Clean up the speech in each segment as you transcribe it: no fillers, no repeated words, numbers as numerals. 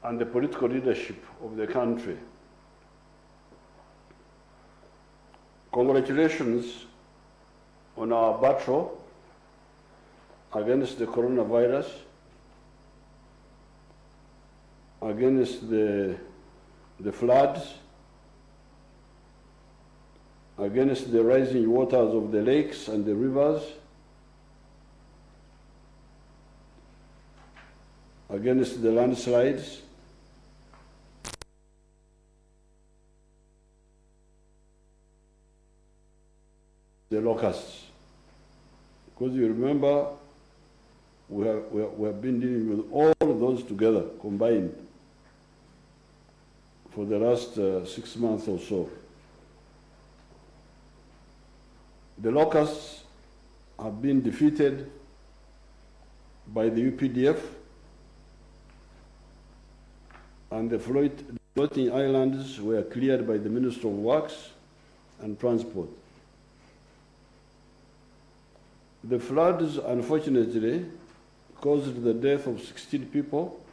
and the political leadership of the country. Congratulations on our battle against the coronavirus, against the floods, against the rising waters of the lakes and the rivers, against the landslides, the locusts. Because you remember, we have been dealing with all of those together, combined, for the last 6 months or so. The locusts have been defeated by the UPDF, and the floating islands were cleared by the Minister of Works and Transport. The floods, unfortunately, caused the death of 16 people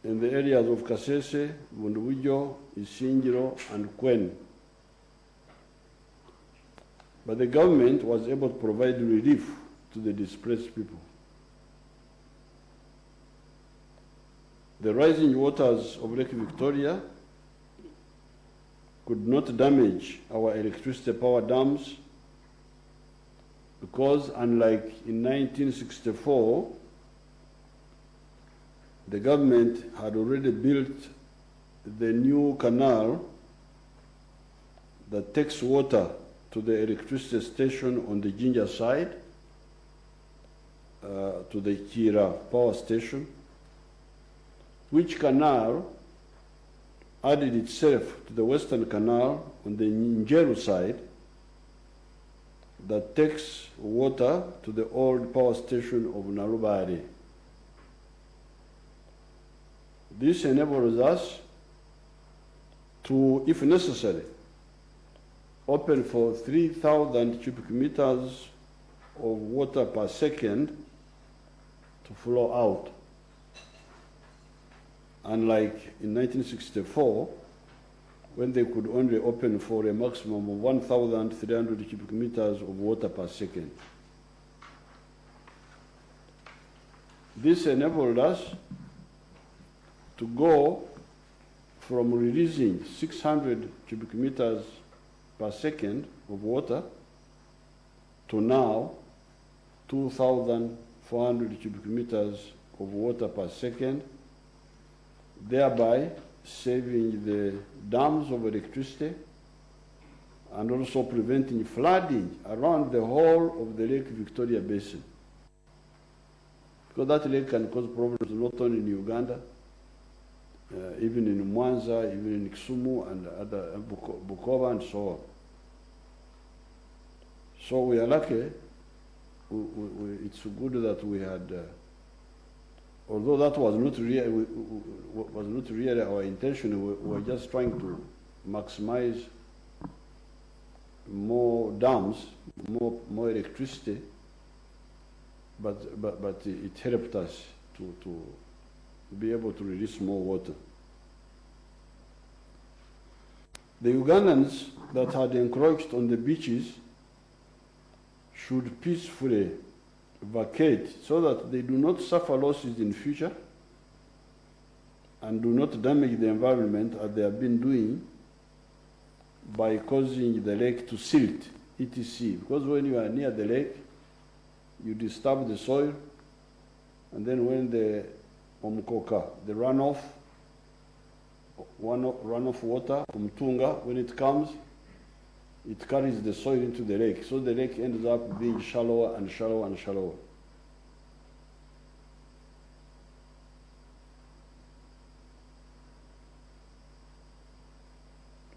in the areas of Kasese, Bundubujo, Isingiro, and Kwen. But the government was able to provide relief to the displaced people. The rising waters of Lake Victoria could not damage our electricity power dams because, unlike in 1964, the government had already built the new canal that takes water to the electricity station on the Jinja side, to the Kira power station, which canal added itself to the Western Canal on the Njeru side that takes water to the old power station of Narubari. This enables us to, if necessary, open for 3,000 cubic meters of water per second to flow out. Unlike in 1964, when they could only open for a maximum of 1,300 cubic meters of water per second. This enabled us to go from releasing 600 cubic meters per second of water to now 2,400 cubic meters of water per second, thereby saving the dams of electricity and also preventing flooding around the whole of the Lake Victoria Basin. Because that lake can cause problems not only in Uganda, even in Mwanza, even in Kisumu and other Bukoba and so on. So we are lucky. It's good that we had, although that was not really our intention. We were just trying to maximize more dams, more electricity, but it helped us to be able to release more water. The Ugandans that had encroached on the beaches should peacefully vacate so that they do not suffer losses in future and do not damage the environment as they have been doing by causing the lake to silt, etc. Because when you are near the lake, you disturb the soil, and then when the omkoka, the runoff water from Tunga, when it comes, it carries the soil into the lake. So the lake ends up being shallower and shallower and shallower.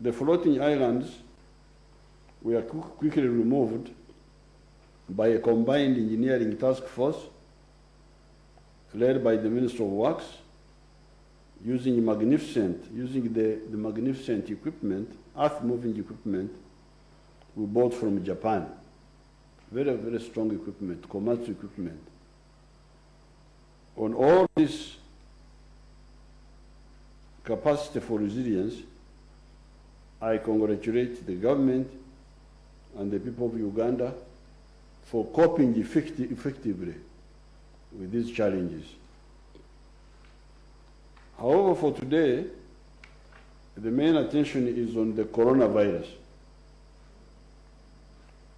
The floating islands were quickly removed by a combined engineering task force led by the Minister of Works, using the magnificent equipment, earth-moving equipment we bought from Japan. Very, very strong equipment, Komatsu equipment. On all these capacity for resilience, I congratulate the government and the people of Uganda for coping effectively with these challenges. However, for today, the main attention is on the coronavirus.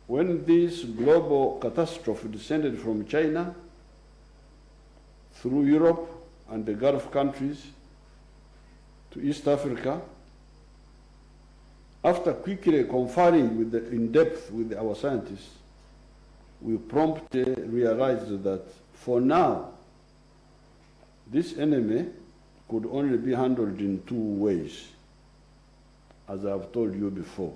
When this global catastrophe descended from China through Europe and the Gulf countries to East Africa, after quickly conferring in depth with our scientists, we promptly realized that for now, this enemy could only be handled in two ways, as I have told you before.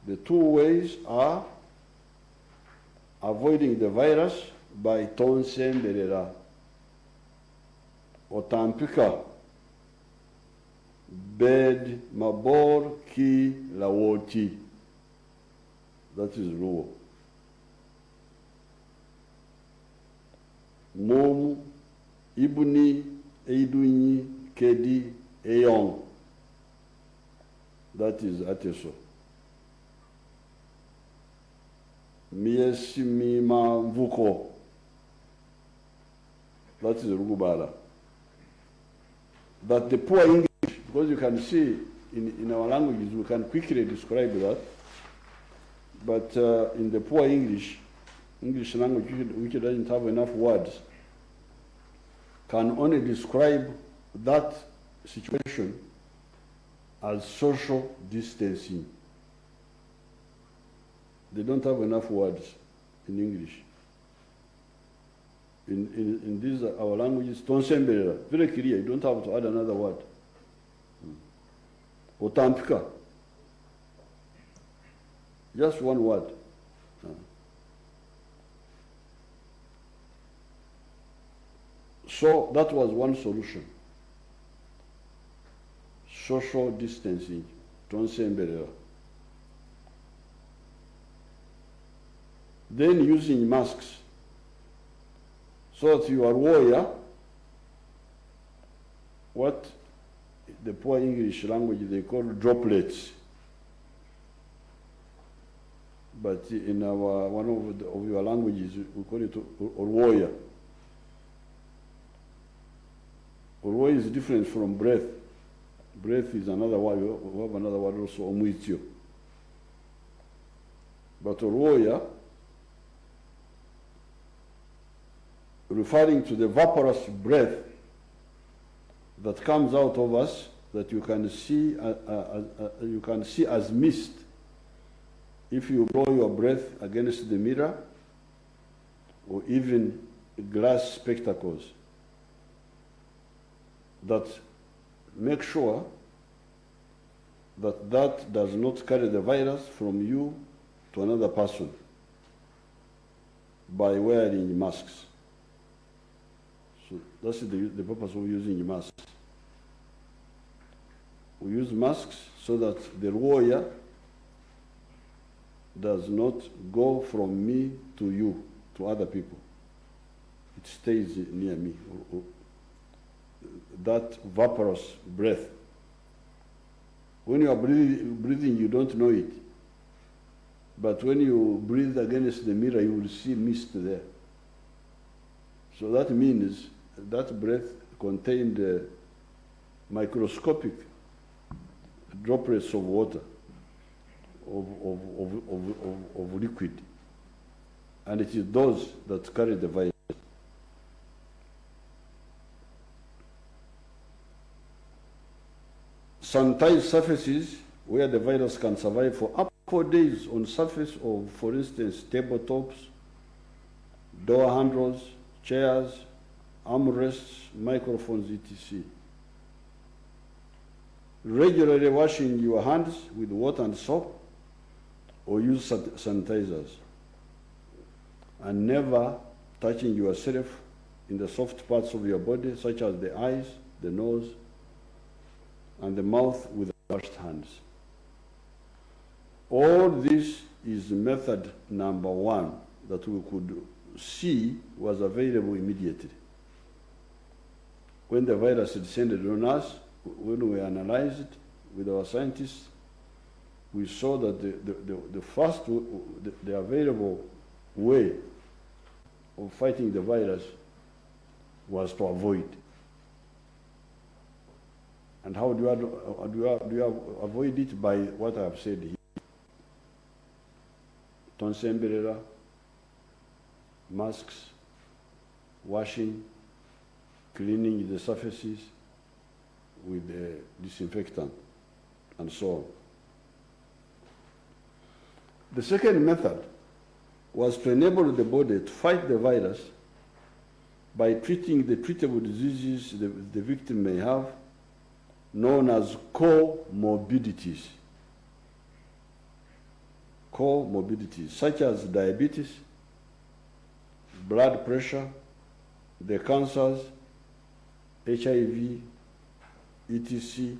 The two ways are avoiding the virus by tonsemberera, otampika, bed mabor ki lawoti. That is rule. Mom, ibuni, eiduni, kedi, eyong. That is ateso. Miesimima mvuko. That is rugubala. But the poor English, because you can see in our languages, we can quickly describe that. But in the poor English language, which doesn't have enough words, can only describe that situation as social distancing. They don't have enough words in English. In these our languages, tonsemberera, very clear. You don't have to add another word. Otampika, just one word. So that was one solution. Social distancing, tonsemberera. Then using masks, so that you are warrior, what the poor English language they call droplets. But in our one of your languages we call it warrior. Warrior is different from breath. Breath is another word. We have another word also, omwitio. But warrior, referring to the vaporous breath that comes out of us, that you can see as mist if you blow your breath against the mirror or even glass spectacles. That make sure that that does not carry the virus from you to another person by wearing masks. So that's the purpose of using masks. We use masks so that the warrior does not go from me to you, to other people. It stays near me. That vaporous breath. When you are breathing, you don't know it. But when you breathe against the mirror, you will see mist there. So that means that breath contained microscopic droplets of water, of liquid. And it is those that carry the virus. Sanitize surfaces where the virus can survive for up to 4 days on surface of, for instance, tabletops, door handles, chairs, armrests, microphones, etc. Regularly washing your hands with water and soap or use sanitizers. And never touching yourself in the soft parts of your body, such as the eyes, the nose, and the mouth with washed hands. All this is method number one that we could see was available immediately. when the virus descended on us, when we analyzed it with our scientists, we saw that the first, the available way of fighting the virus was to avoid. And how do you avoid it? By what I have said here. Tonsemberera, masks, washing, cleaning the surfaces with disinfectant, and so on. The second method was to enable the body to fight the virus by treating the treatable diseases the victim may have, known as comorbidities. Comorbidities such as diabetes, blood pressure, the cancers, HIV, etc.,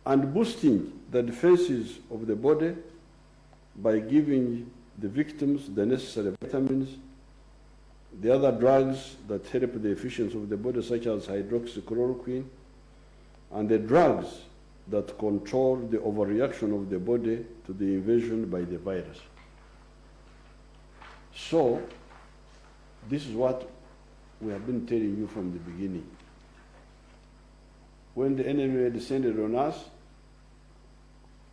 and boosting the defenses of the body by giving the victims the necessary vitamins, the other drugs that help the efficiency of the body, such as hydroxychloroquine, and the drugs that control the overreaction of the body to the invasion by the virus. So, this is what we have been telling you from the beginning. When the enemy descended on us,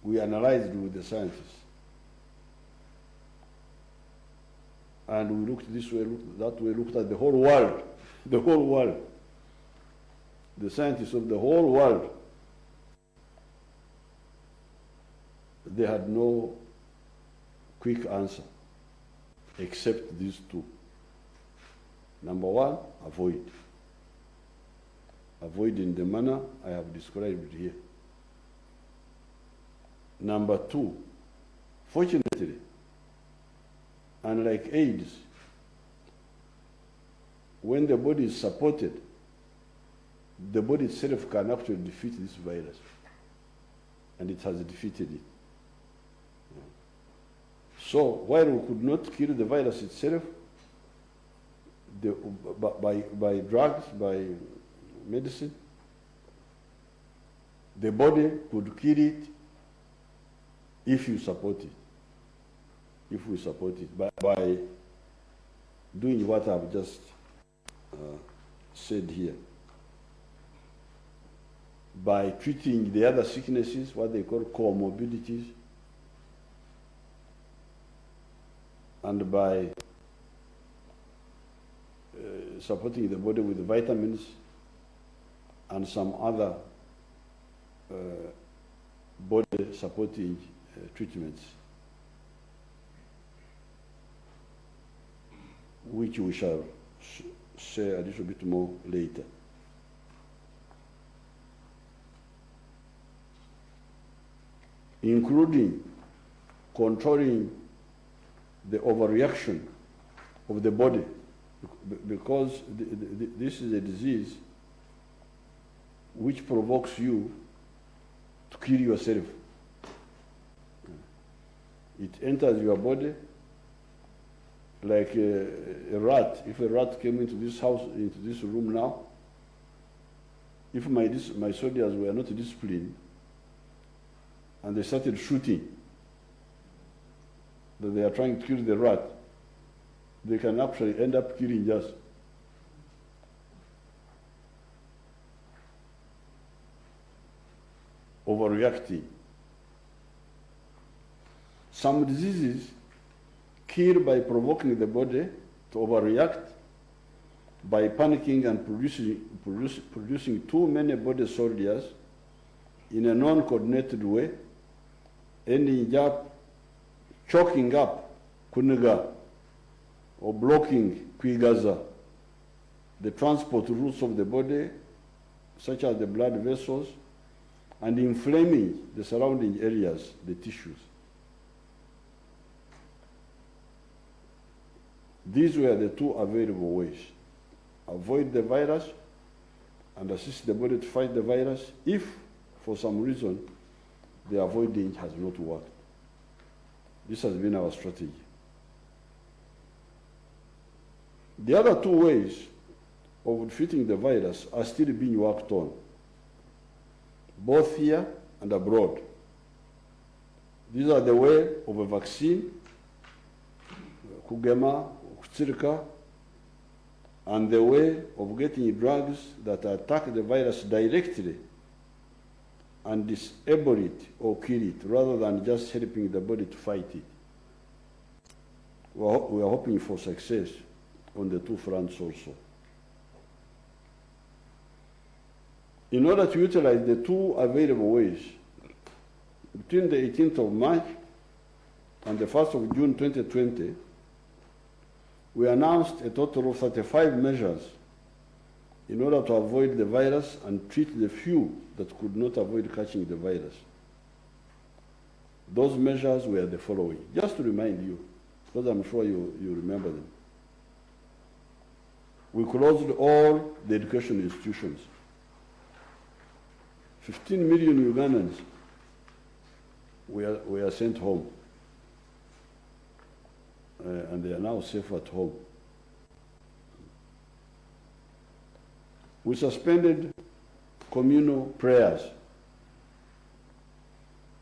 we analyzed with the scientists. And we looked this way, looked that way, looked at the whole world, the whole world. The scientists of the whole world, they had no quick answer except these two. Number one, avoid. Avoid in the manner I have described here. Number two, fortunately, unlike AIDS, when the body is supported, the body itself can actually defeat this virus. And it has defeated it. So while we could not kill the virus itself, by drugs, by medicine, the body could kill it if you support it. If we support it by doing what I've just said here. By treating the other sicknesses, what they call comorbidities, and by supporting the body with vitamins and some other body supporting treatments, which we shall share a little bit more later. Including controlling the overreaction of the body, because this is a disease which provokes you to kill yourself. It enters your body like a rat. If a rat came into this house, into this room now, if my soldiers were not disciplined, and they started shooting, that they are trying to kill the rat, they can actually end up killing us. Overreacting. Some diseases kill by provoking the body to overreact, by panicking and producing too many body soldiers in a non-coordinated way, ending up choking up kuniga or blocking kwigaza, the transport routes of the body, such as the blood vessels, and inflaming the surrounding areas, the tissues. These were the two available ways. Avoid the virus and assist the body to fight the virus if, for some reason, the avoiding has not worked. This has been our strategy. The other two ways of defeating the virus are still being worked on, both here and abroad. These are the way of a vaccine, kugema, kutsirika, and the way of getting drugs that attack the virus directly and disable it or kill it, rather than just helping the body to fight it. We are hoping for success on the two fronts also. In order to utilize the two available ways, between the 18th of March and the 1st of June 2020, we announced a total of 35 measures in order to avoid the virus and treat the few that could not avoid catching the virus. Those measures were the following, just to remind you, because I'm sure you remember them. We closed all the education institutions. 15 million Ugandans were sent home, and they are now safe at home. We suspended communal prayers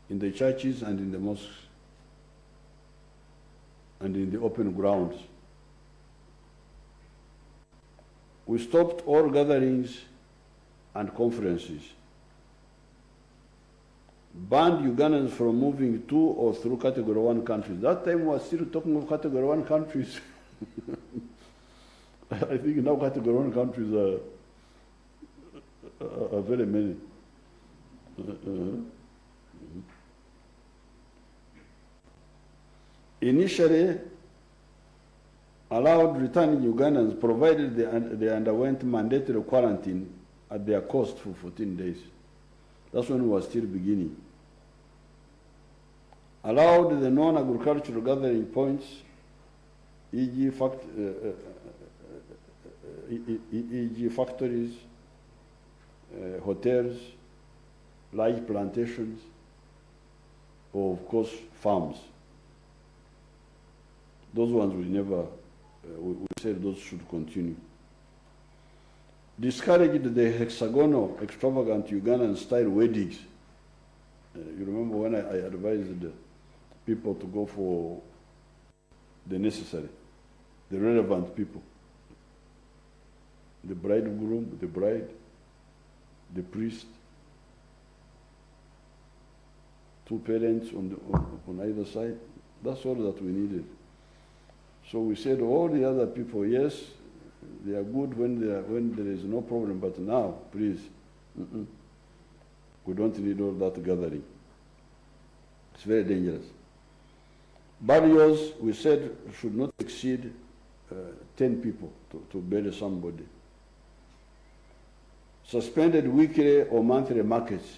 in the churches and in the mosques and in the open grounds. We stopped all gatherings and conferences, banned Ugandans from moving to or through Category 1 countries. That time we were still talking of Category 1 countries. I think now Category 1 countries are very many. Initially, allowed returning Ugandans provided they underwent mandatory quarantine at their cost for 14 days. That's when we were still beginning. Allowed the non-agricultural gathering points, e.g. factories, hotels, large plantations, or of course farms. Those ones we never, we said those should continue. Discouraged the hexagonal, extravagant Ugandan-style weddings. You remember when I advised people to go for the necessary, the relevant people. The bridegroom, the bride, the priest, two parents on either side. That's all that we needed. So we said all the other people, yes, they are good when there is no problem, but now, please, we don't need all that gathering. It's very dangerous. Burials, we said, should not exceed 10 people to bury somebody. Suspended weekly or monthly markets.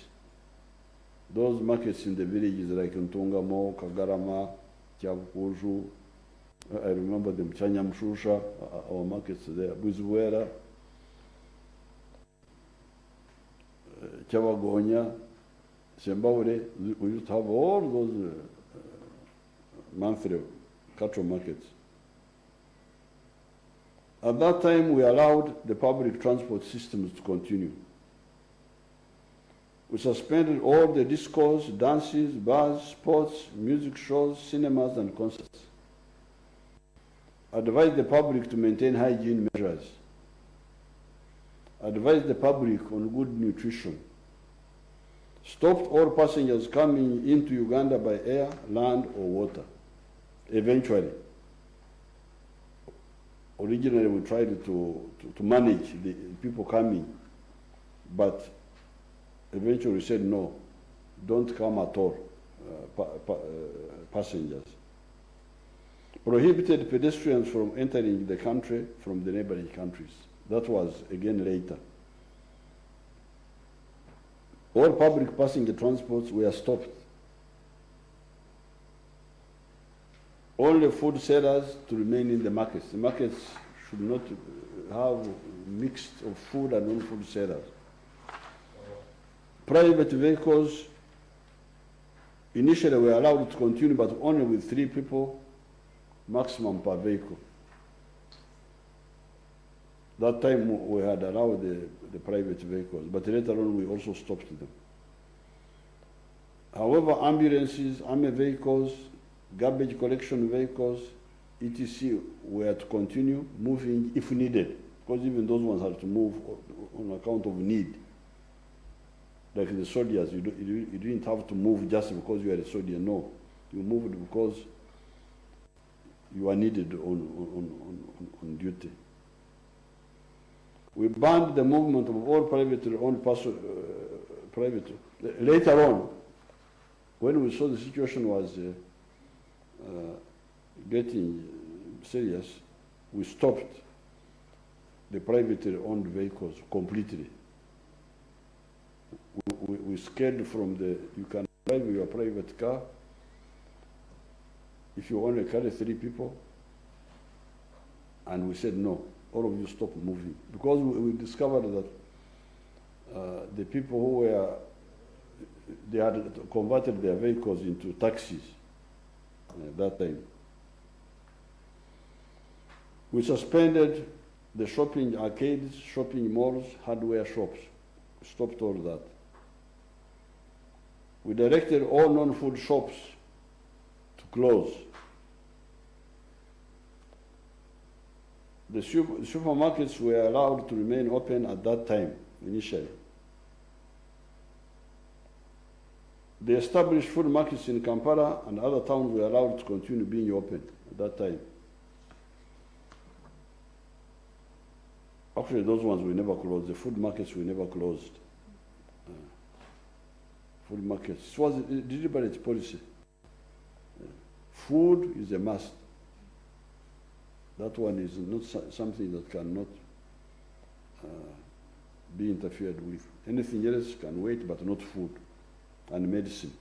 Those markets in the villages like Ntungamo, Kagarama, Kyavukuju, I remember them, Chanyamshusha, our markets there, Buzuwera, Chavagonya, Zimbabwe. We used to have all those monthly cattle markets. At that time, we allowed the public transport systems to continue. We suspended all the discos, dances, bars, sports, music shows, cinemas, and concerts. Advised the public to maintain hygiene measures. Advised the public on good nutrition. Stopped all passengers coming into Uganda by air, land, or water. Eventually. Originally, we tried to manage the people coming, but eventually we said no, don't come at all, passengers. Prohibited pedestrians from entering the country from the neighboring countries. That was again later. All public passenger transports were stopped. Only food sellers to remain in the markets. The markets should not have mixed of food and non-food sellers. Private vehicles initially were allowed to continue, but only with 3 people maximum per vehicle. That time we had allowed the private vehicles, but later on we also stopped them. However, ambulances, army vehicles, garbage collection vehicles, etc. were to continue moving if needed, because even those ones had to move on account of need. Like the soldiers, you didn't have to move just because you are a soldier, no. You moved because you are needed on duty. We banned the movement of all privately owned later on, when we saw the situation was getting serious, we stopped the privately owned vehicles completely. We scaled from you can drive your private car if you only carry 3 people, and we said no, all of you stop moving. Because we discovered that the people who they had converted their vehicles into taxis at that time. We suspended the shopping arcades, shopping malls, hardware shops. We stopped all that. We directed all non-food shops to close. The supermarkets were allowed to remain open at that time, initially. The established food markets in Kampala and other towns were allowed to continue being open at that time. Actually, those ones we never closed. The food markets we never closed. Food markets. It was a deliberate policy. Food is a must. That one is not something that cannot be interfered with. Anything else can wait, but not food and medicine.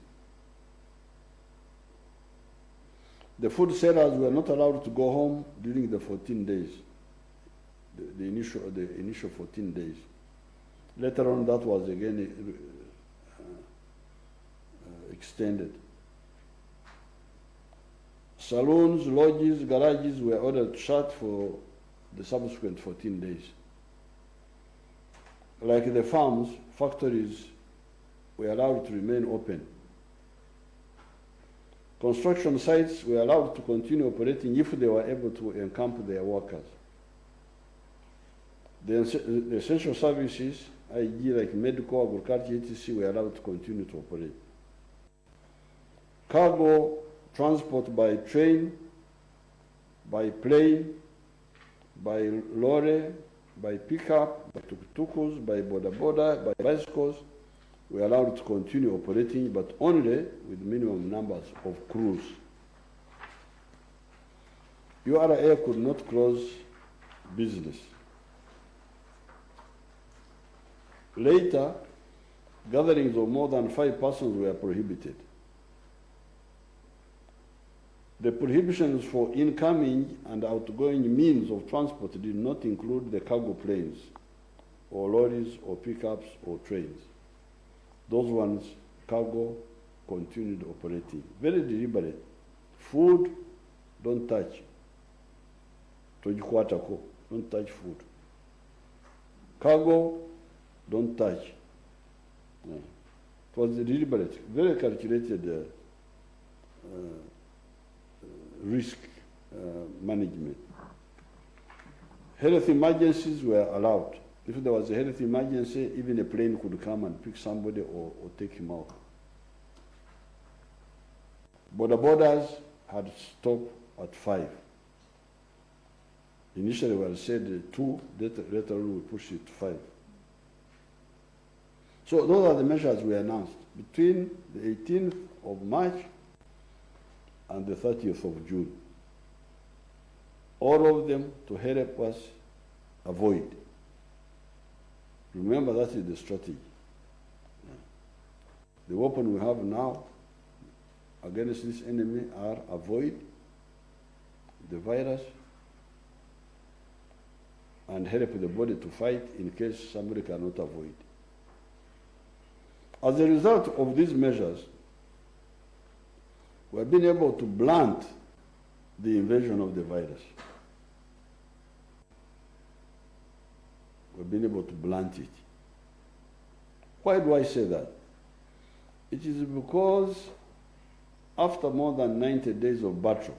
The food sellers were not allowed to go home during the 14 days, the initial 14 days. Later on, that was again extended. Saloons, lodges, garages were ordered to shut for the subsequent 14 days. Like the farms, factories were allowed to remain open. Construction sites were allowed to continue operating if they were able to encamp their workers. The essential services, i.e. like medical, agriculture, etc., were allowed to continue to operate. Cargo transport by train, by plane, by lorry, by pickup, by tuk-tuks, by boda-boda, by bicycles, were allowed to continue operating, but only with minimum numbers of crews. URA could not close business. Later, gatherings of more than 5 persons were prohibited. The prohibitions for incoming and outgoing means of transport did not include the cargo planes, or lorries, or pickups, or trains. Those ones, cargo, continued operating. Very deliberate. Food, don't touch. Tojikwatako, don't touch food. Cargo, don't touch. Yeah. It was deliberate, very calculated risk management. Health emergencies were allowed. If there was a health emergency, even a plane could come and pick somebody or take him out. Borders had stopped at 5. Initially we had said 2, later on we pushed it to 5. So those are the measures we announced between the 18th of March and the 30th of June. All of them to help us avoid. Remember, that is the strategy. The weapon we have now against this enemy are avoid the virus and help the body to fight in case somebody cannot avoid. As a result of these measures, we have been able to blunt the invasion of the virus. we've been able to blunt it. Why do I say that? It is because after more than 90 days of battle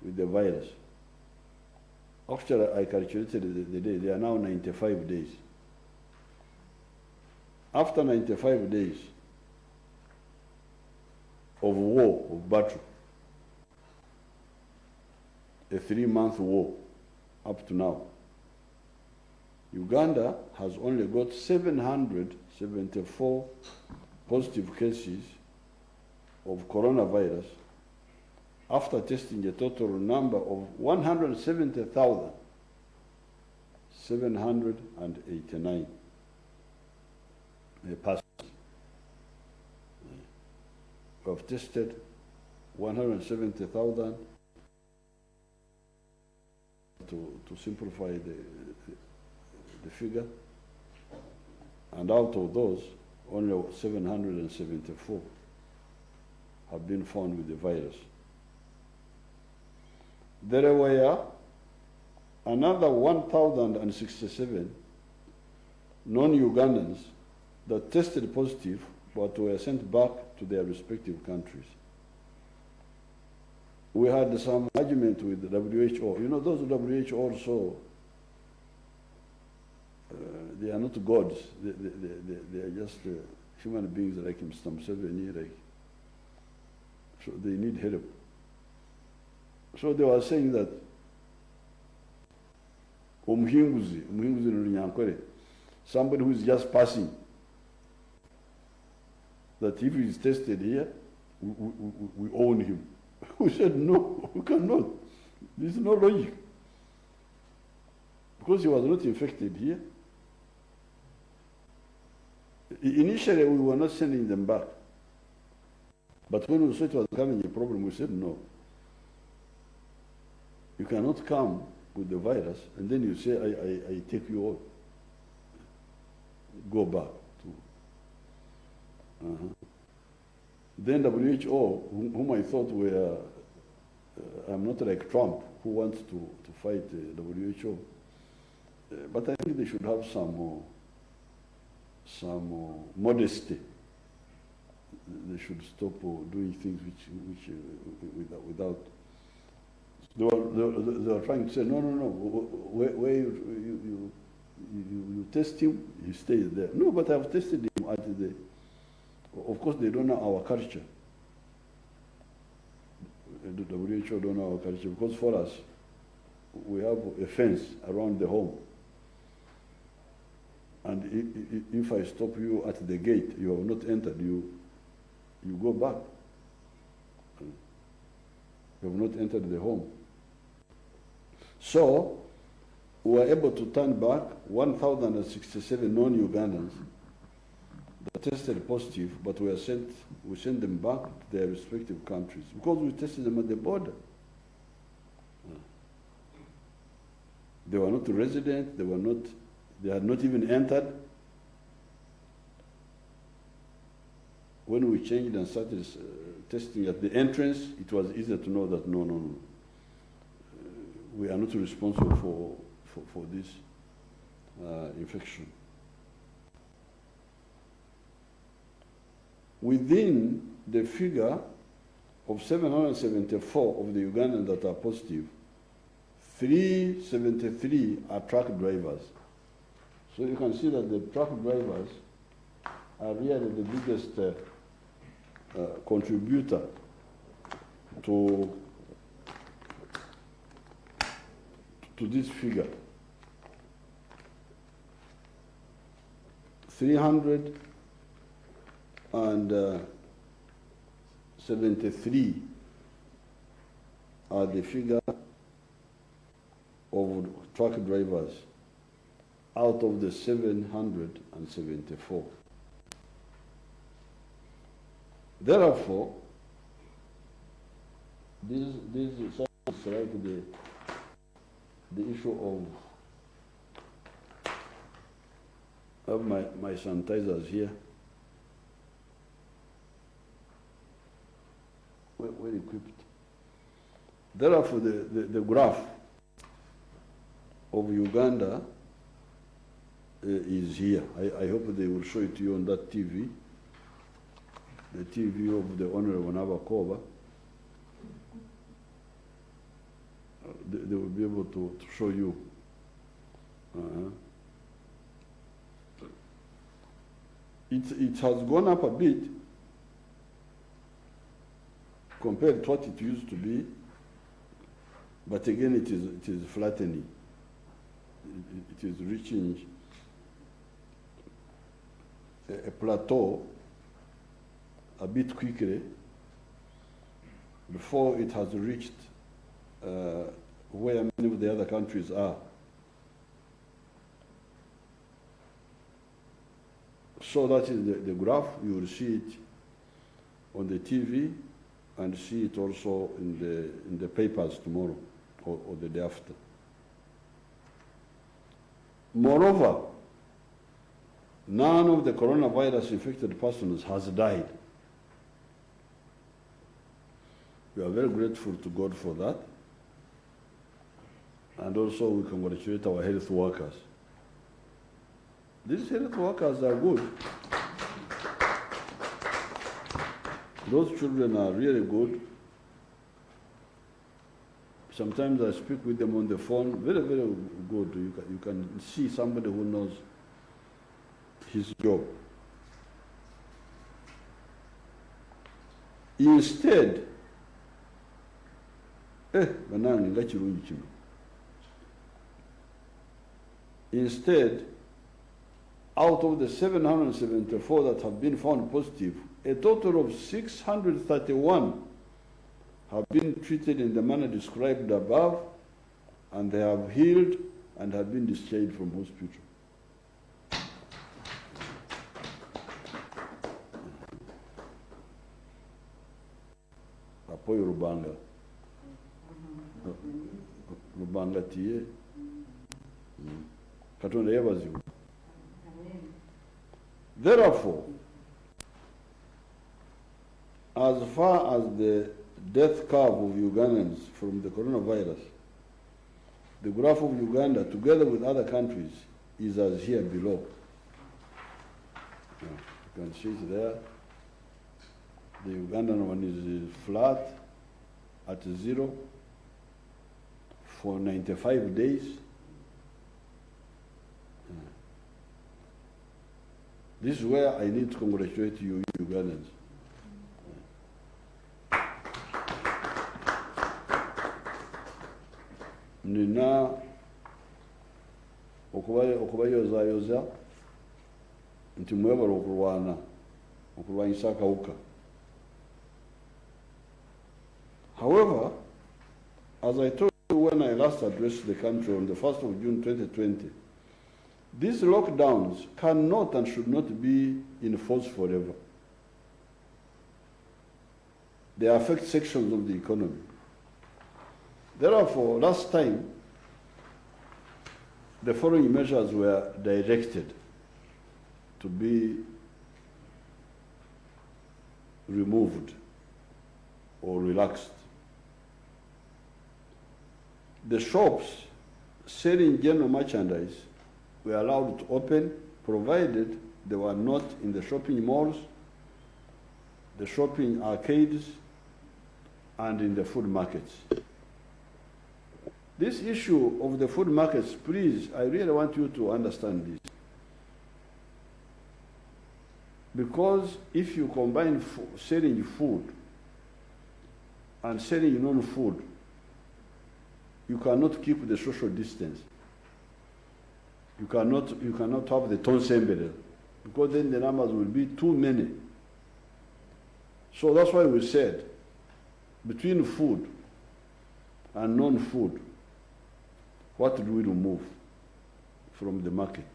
with the virus, actually I calculated the day, they are now 95 days. After 95 days of war, of battle, a 3-month war up to now, Uganda has only got 774 positive cases of coronavirus after testing a total number of 170,789 persons. We have tested 170,000 to simplify the figure, and out of those, only 774 have been found with the virus. There were another 1,067 non-Ugandans that tested positive but were sent back to their respective countries. We had some argument with the WHO. You know, those WHO also, they are not gods. They are just human beings like Mr. Museveni, like, so they need help. So they were saying that Umuhinguzi Runyankore, somebody who is just passing, that if he is tested here, we own him. We said, no, we cannot. There's no logic. Because he was not infected here. Initially, we were not sending them back. But when we saw it was becoming a problem, we said, no. You cannot come with the virus, and then you say, I take you out. Go back to... Then WHO, whom I thought were, I'm not like Trump, who wants to fight WHO, but I think they should have some modesty. They should stop doing things which without. They were trying to say, no, where you test him, he stays there. No, but I've tested him at the. Of course, they don't know our culture. The WHO don't know our culture, because for us, we have a fence around the home. And if I stop you at the gate, you have not entered, you go back. You have not entered the home. So, we were able to turn back 1,067 non-Ugandans that tested positive, but we sent them back to their respective countries because we tested them at the border. They were not resident, they had not even entered. When we changed and started testing at the entrance, it was easier to know that no, we are not responsible for this infection. Within the figure of 774 of the Ugandans that are positive, 373 are truck drivers. So you can see that the truck drivers are really the biggest contributor to this figure. 373 are the figure of truck drivers out of the 774. Therefore, this is like the issue of, I have my sanitizers here. Well equipped. Therefore, the graph of Uganda is here. I hope they will show it to you on that TV, the TV of the Honorable Nabakoba. They will be able to show you. It has gone up a bit compared to what it used to be, but again it is flattening. It is reaching a plateau a bit quickly before it has reached where many of the other countries are. So that is the graph. You will see it on the TV and see it also in the papers tomorrow or the day after. Moreover, none of the coronavirus infected persons has died. We are very grateful to God for that. And also we congratulate our health workers. These health workers are good. Those children are really good. Sometimes I speak with them on the phone, very, very good. You can see somebody who knows his job. Instead, instead, out of the 774 that have been found positive, a total of 631 have been treated in the manner described above, and they have healed and have been discharged from hospital. Apoyo Rubanga. Rubanga tiye. Katonda yebazibu. Therefore, as far as the death curve of Ugandans from the coronavirus, the graph of Uganda, together with other countries, is as here below. You can see it there. The Ugandan one is flat at 0 for 95 days. This is where I need to congratulate you, Ugandans. Nina okubayozayoza nti mwebala okulwanyisa akawuka. However, as I told you when I last addressed the country on the 1st of June 2020, these lockdowns cannot and should not be in force forever. They affect sections of the economy. Therefore, last time, the following measures were directed to be removed or relaxed. The shops selling general merchandise were allowed to open, provided they were not in the shopping malls, the shopping arcades, and in the food markets. This issue of the food markets, please, I really want you to understand this. Because if you combine selling food and selling non-food, you cannot keep the social distance. You cannot have the tonsembele, because then the numbers will be too many. So that's why we said, between food and non-food, what do we remove from the market?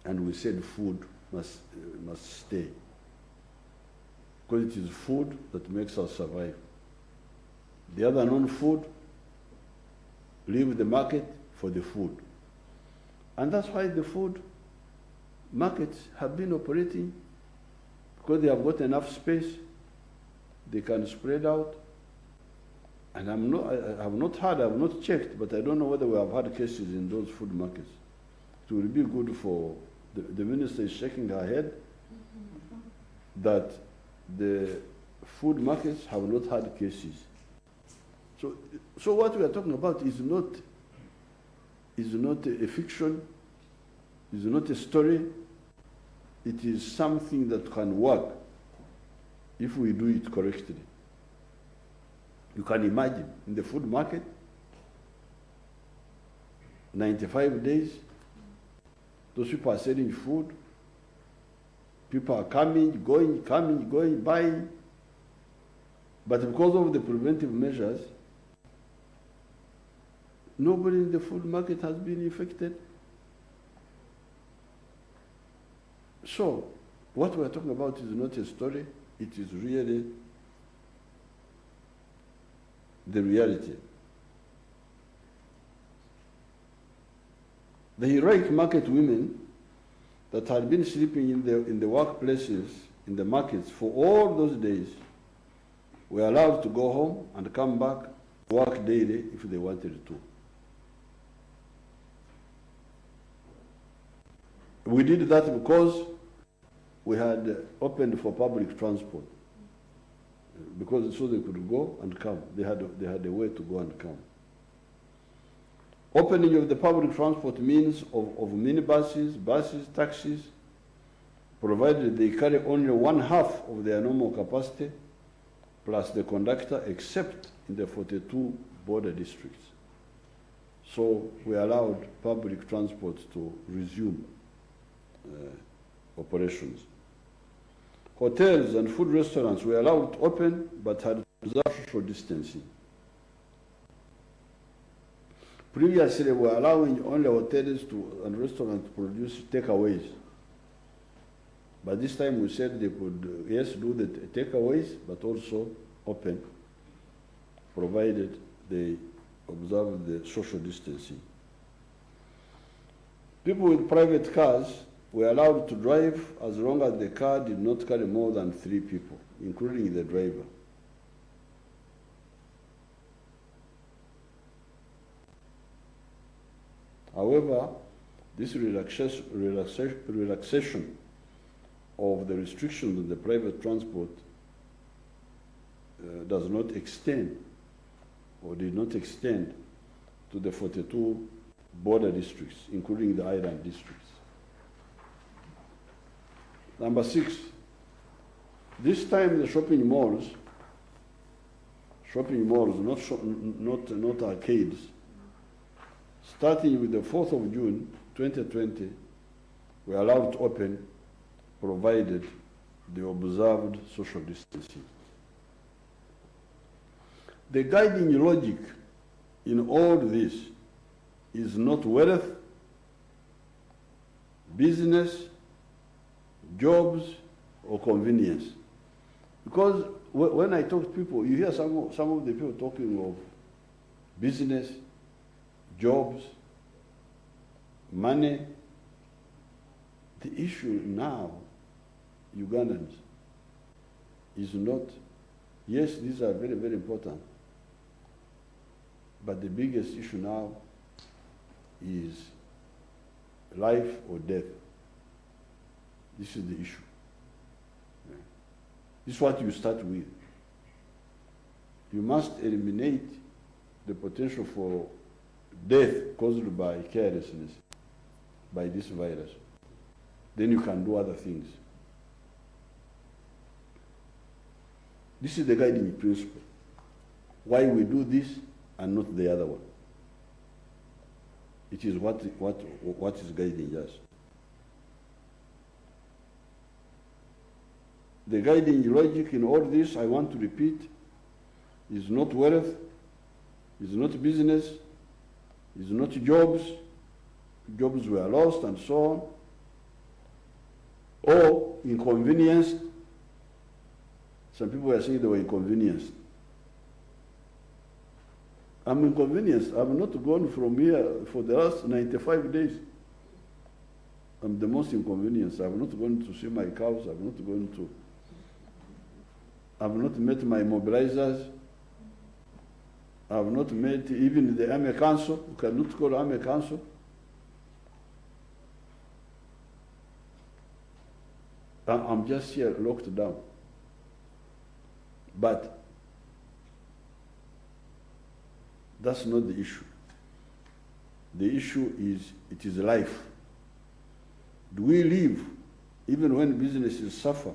And we said food must stay, because it is food that makes us survive. The other non-food, leave the market for the food. And that's why the food markets have been operating, because they have got enough space, they can spread out. And I have not checked, but I don't know whether we have had cases in those food markets. it will be good for, the minister is shaking her head, that the food markets have not had cases. So what we are talking about is not a fiction, is not a story. It is something that can work if we do it correctly. You can imagine in the food market, 95 days, those people are selling food. People are coming, going, buying. But because of the preventive measures, nobody in the food market has been infected. So, what we are talking about is not a story, it is really the reality. The heroic market women that had been sleeping in the workplaces, in the markets for all those days, were allowed to go home and come back to work daily if they wanted to. We did that because we had opened for public transport, because so they could go and come. They had a way to go and come. Opening of the public transport means of minibuses, buses, taxis, provided they carry only 1/2 of their normal capacity, plus the conductor, except in the 42 border districts. So we allowed public transport to resume operations. Hotels and food restaurants were allowed to open, but had to observe social distancing. Previously, we were allowing only hotels and restaurants to produce takeaways. But this time we said they could, yes, do the takeaways, but also open, provided they observe the social distancing. People with private cars were allowed to drive as long as the car did not carry more than 3 people, including the driver. However, this relaxation of the restrictions on the private transport does not extend, or did not extend, to the 42 border districts, including the island districts. Number 6, this time the shopping malls, not arcades, starting with the 4th of June 2020, were allowed to open, provided they observed social distancing. The guiding logic in all this is not wealth, business, jobs, or convenience. Because when I talk to people, you hear some of the people talking of business, jobs, money. The issue now, Ugandans, is not, yes, these are very, very important, but the biggest issue now is life or death. This is the issue. Yeah. This is what you start with. You must eliminate the potential for death caused by carelessness, by this virus. Then you can do other things. This is the guiding principle. Why we do this and not the other one. It is what is guiding us. The guiding logic in all this, I want to repeat, is not wealth, is not business, is not jobs. Jobs were lost and so on. Or inconvenienced. Some people were saying they were inconvenienced. I'm inconvenienced. I've not gone from here for the last 95 days. I'm the most inconvenienced. I've not gone to see my cows. I've not met my mobilizers. I've not met even the Army Council. You cannot call Army Council. I'm just here locked down. But that's not the issue. The issue is, it is life. Do we live even when businesses suffer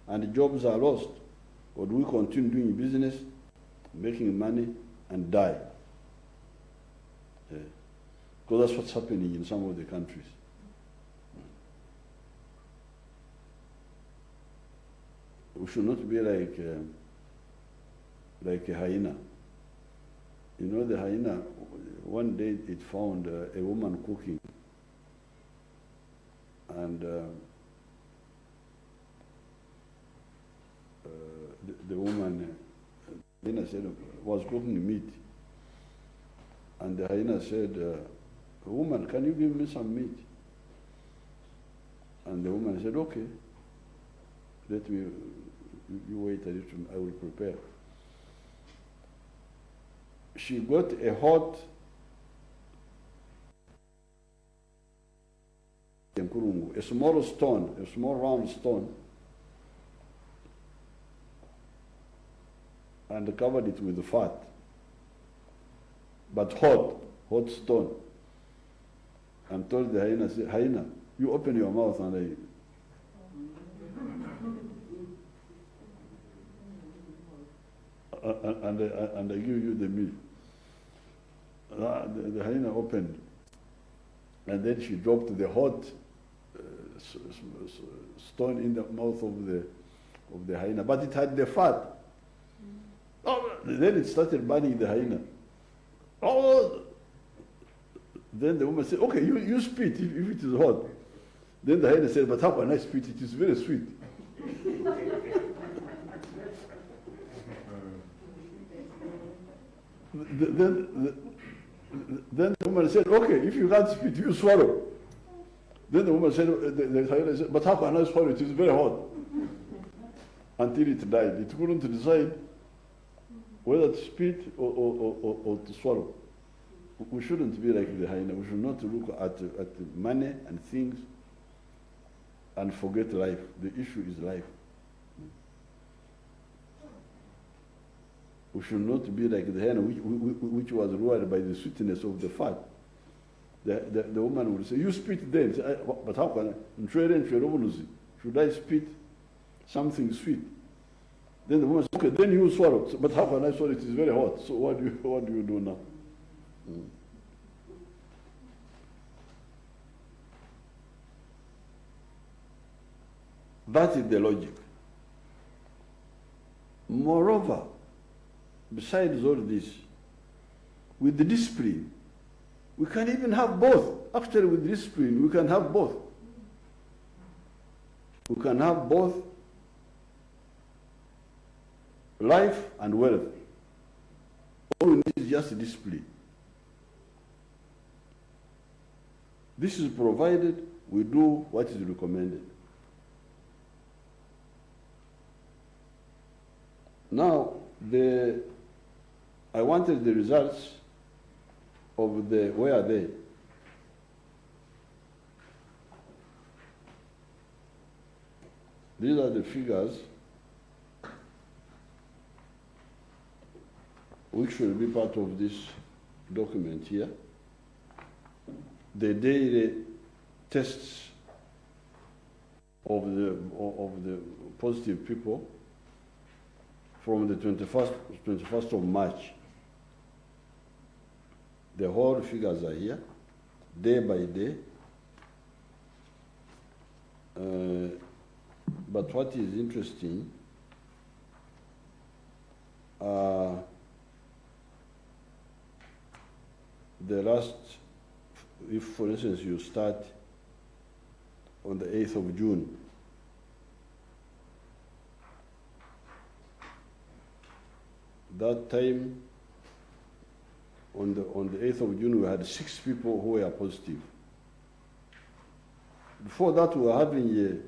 and jobs are lost? Or do we continue doing business, making money, and die? Because that's what's happening in some of the countries. We should not be like a hyena. You know, the hyena, one day it found a woman cooking, and the woman, hyena said, was cooking meat, and the hyena said, "Woman, can you give me some meat?" And the woman said, "Okay, let me, you wait a little, I will prepare." She got a hot a small stone, a small round stone, and covered it with fat, but hot stone, and told the hyena, say, "Hyena, you open your mouth and I give you the meat." The hyena opened, and then she dropped the hot stone in the mouth of the hyena, but it had the fat. Oh, then it started burning the hyena. Oh, then the woman said, "Okay, you spit if it is hot." Then the hyena said, "But how can I spit? It is very sweet." Then the woman said, "Okay, if you can't spit, you swallow." Then the woman said, the hyena said, "But how can I swallow? It is very hot." Until it died. It couldn't decide whether to spit or to swallow. We shouldn't be like the hyena. We should not look at money and things and forget life. The issue is life. We should not be like the hyena, which was lured by the sweetness of the fat. The woman would say, "You spit then." Say, "But how can I? Should I spit something sweet?" Then the woman said, "Okay, then you swallow." So, "But how can I swallow? It is very hot." So what do you do now? That is the logic. Moreover, besides all this, with the discipline, we can even have both. Actually, with discipline, we can have both. We can have both life and wealth. All we need is just discipline. This is provided we do what is recommended. Now, I wanted the results of where are they? These are the figures which will be part of this document here. The daily tests of the positive people from the 21st of March. The whole figures are here, day by day. But what is interesting, the last, if for instance you start on the 8th of June, that time, on the 8th of June, we had 6 people who were positive. Before that, we were having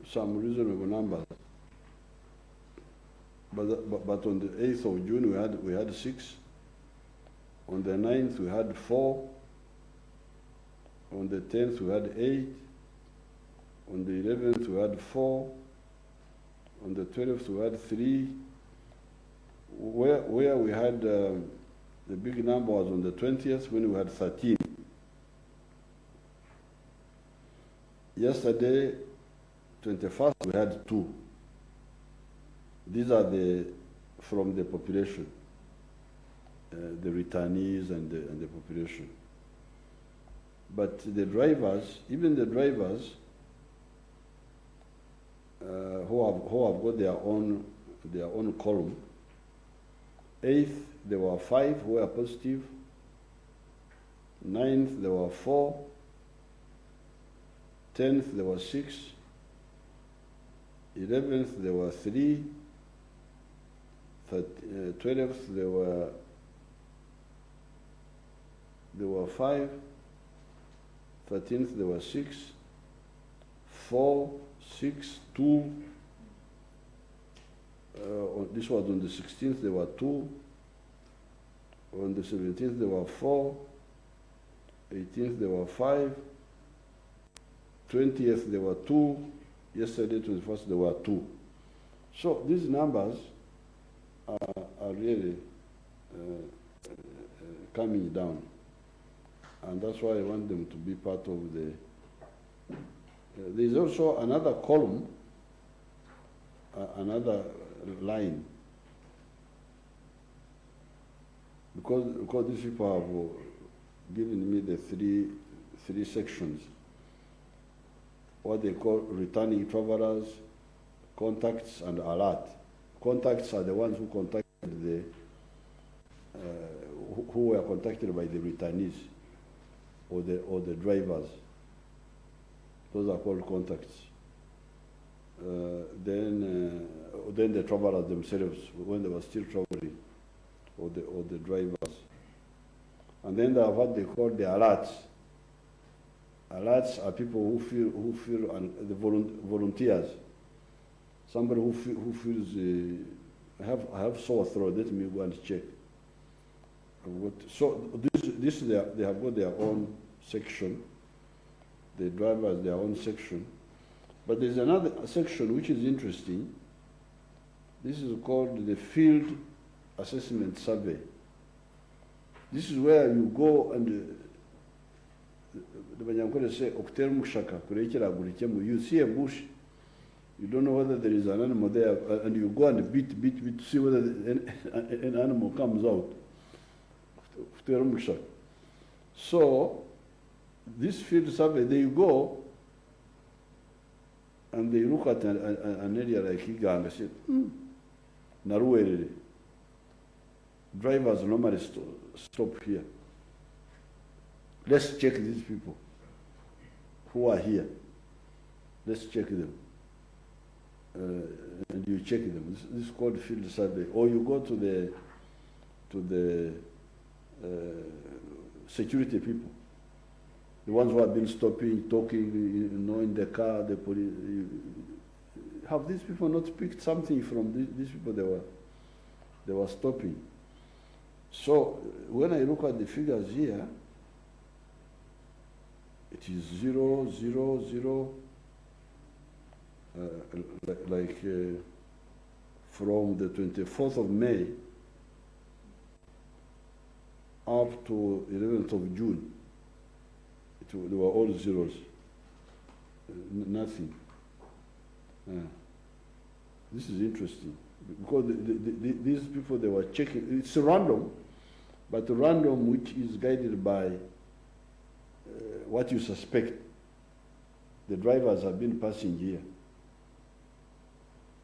some reasonable numbers. But on the 8th of June, we had 6. On the 9th, we had 4. On the 10th, we had 8. On the 11th, we had 4. On the 12th, we had 3. Where we had the big number was on the 20th, when we had 13. Yesterday, 21st, we had 2. These are from the population, the returnees and the population. But the drivers, even the drivers who have got their own column. 8th, there were 5 who were positive. 9th, there were 4. 10th, there were 6. 11th, there were 3. 12th, there were 5. 13th, there were 6. 4, 6, 2. This was on the 16th, there were 2. On the 17th, there were 4. 18th, there were 5. 20th, there were 2. Yesterday, 21st, there were 2. So these numbers are really coming down. And that's why I want them to be part of the... there's also another column, another line, because these people have given me the three sections, what they call returning travelers, contacts, and alert. Contacts are the ones who contacted who were contacted by the returnees or the drivers. Those are called contacts. Then the travelers themselves, when they were still traveling, or the drivers. And then there are what they call the alerts. Alerts are people who feel the volunteers. Somebody who feels I have sore throat. Let me go and check. So this they have got their own section. The drivers their own section. But there's another section which is interesting. This is called the Field Assessment Survey. This is where you go and the Banyamkole say, you see a bush, you don't know whether there is an animal there, and you go and beat to see whether an animal comes out. So, this field survey, there you go, and they look at an area like Uganda and say, Naruere. Drivers normally stop here. Let's check these people who are here. Let's check them. And you check them. This is called field survey. Or you go to the security people, the ones who have been stopping, talking, in the car, the police. Have these people not picked something from these people they were stopping? So when I look at the figures here, it is 0, 0, 0, from the 24th of May up to 11th of June. They were all zeros, nothing. This is interesting because these people, they were checking. It's random, but random which is guided by what you suspect. The drivers have been passing here.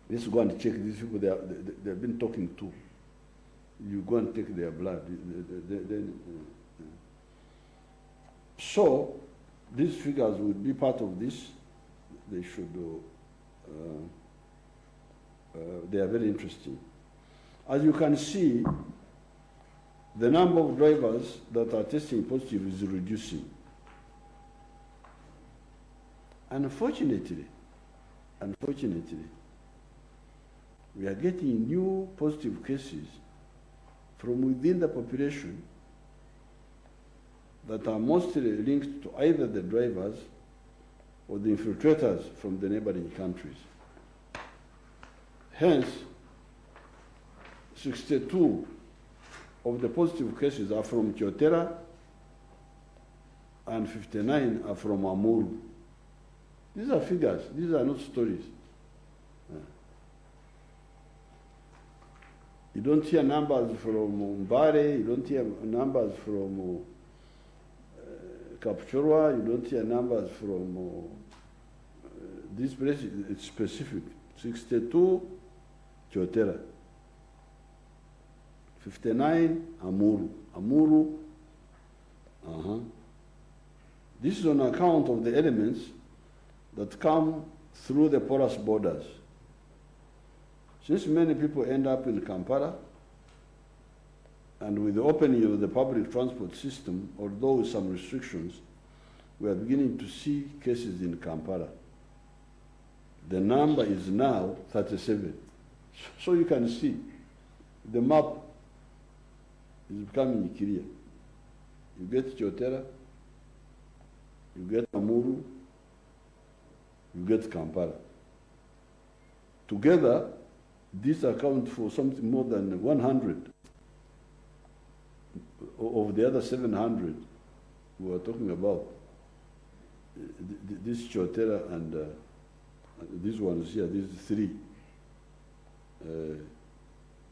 Let's go and check these people they've been talking to. You go and take their blood. So, these figures will be part of this. They should, they are very interesting. As you can see, the number of drivers that are testing positive is reducing. Unfortunately, we are getting new positive cases from within the population that are mostly linked to either the drivers or the infiltrators from the neighboring countries. Hence, 62 of the positive cases are from Kyotera and 59 are from Amuru. These are figures, these are not stories. You don't hear numbers from Mbare, you don't hear numbers from Kapchorwa, you don't hear numbers from this place. It's specific. 62 Kyotera, 59 Amuru. Amuru, This is on account of the elements that come through the porous borders. Since many people end up in Kampala, and with the opening of the public transport system, although with some restrictions, we are beginning to see cases in Kampala. The number is now 37. So you can see the map is becoming clear. You get Kyotera, you get Amuru, you get Kampala. Together, these account for something more than 100 of the other 700 we are talking about. This Kyotera and these ones here, these three,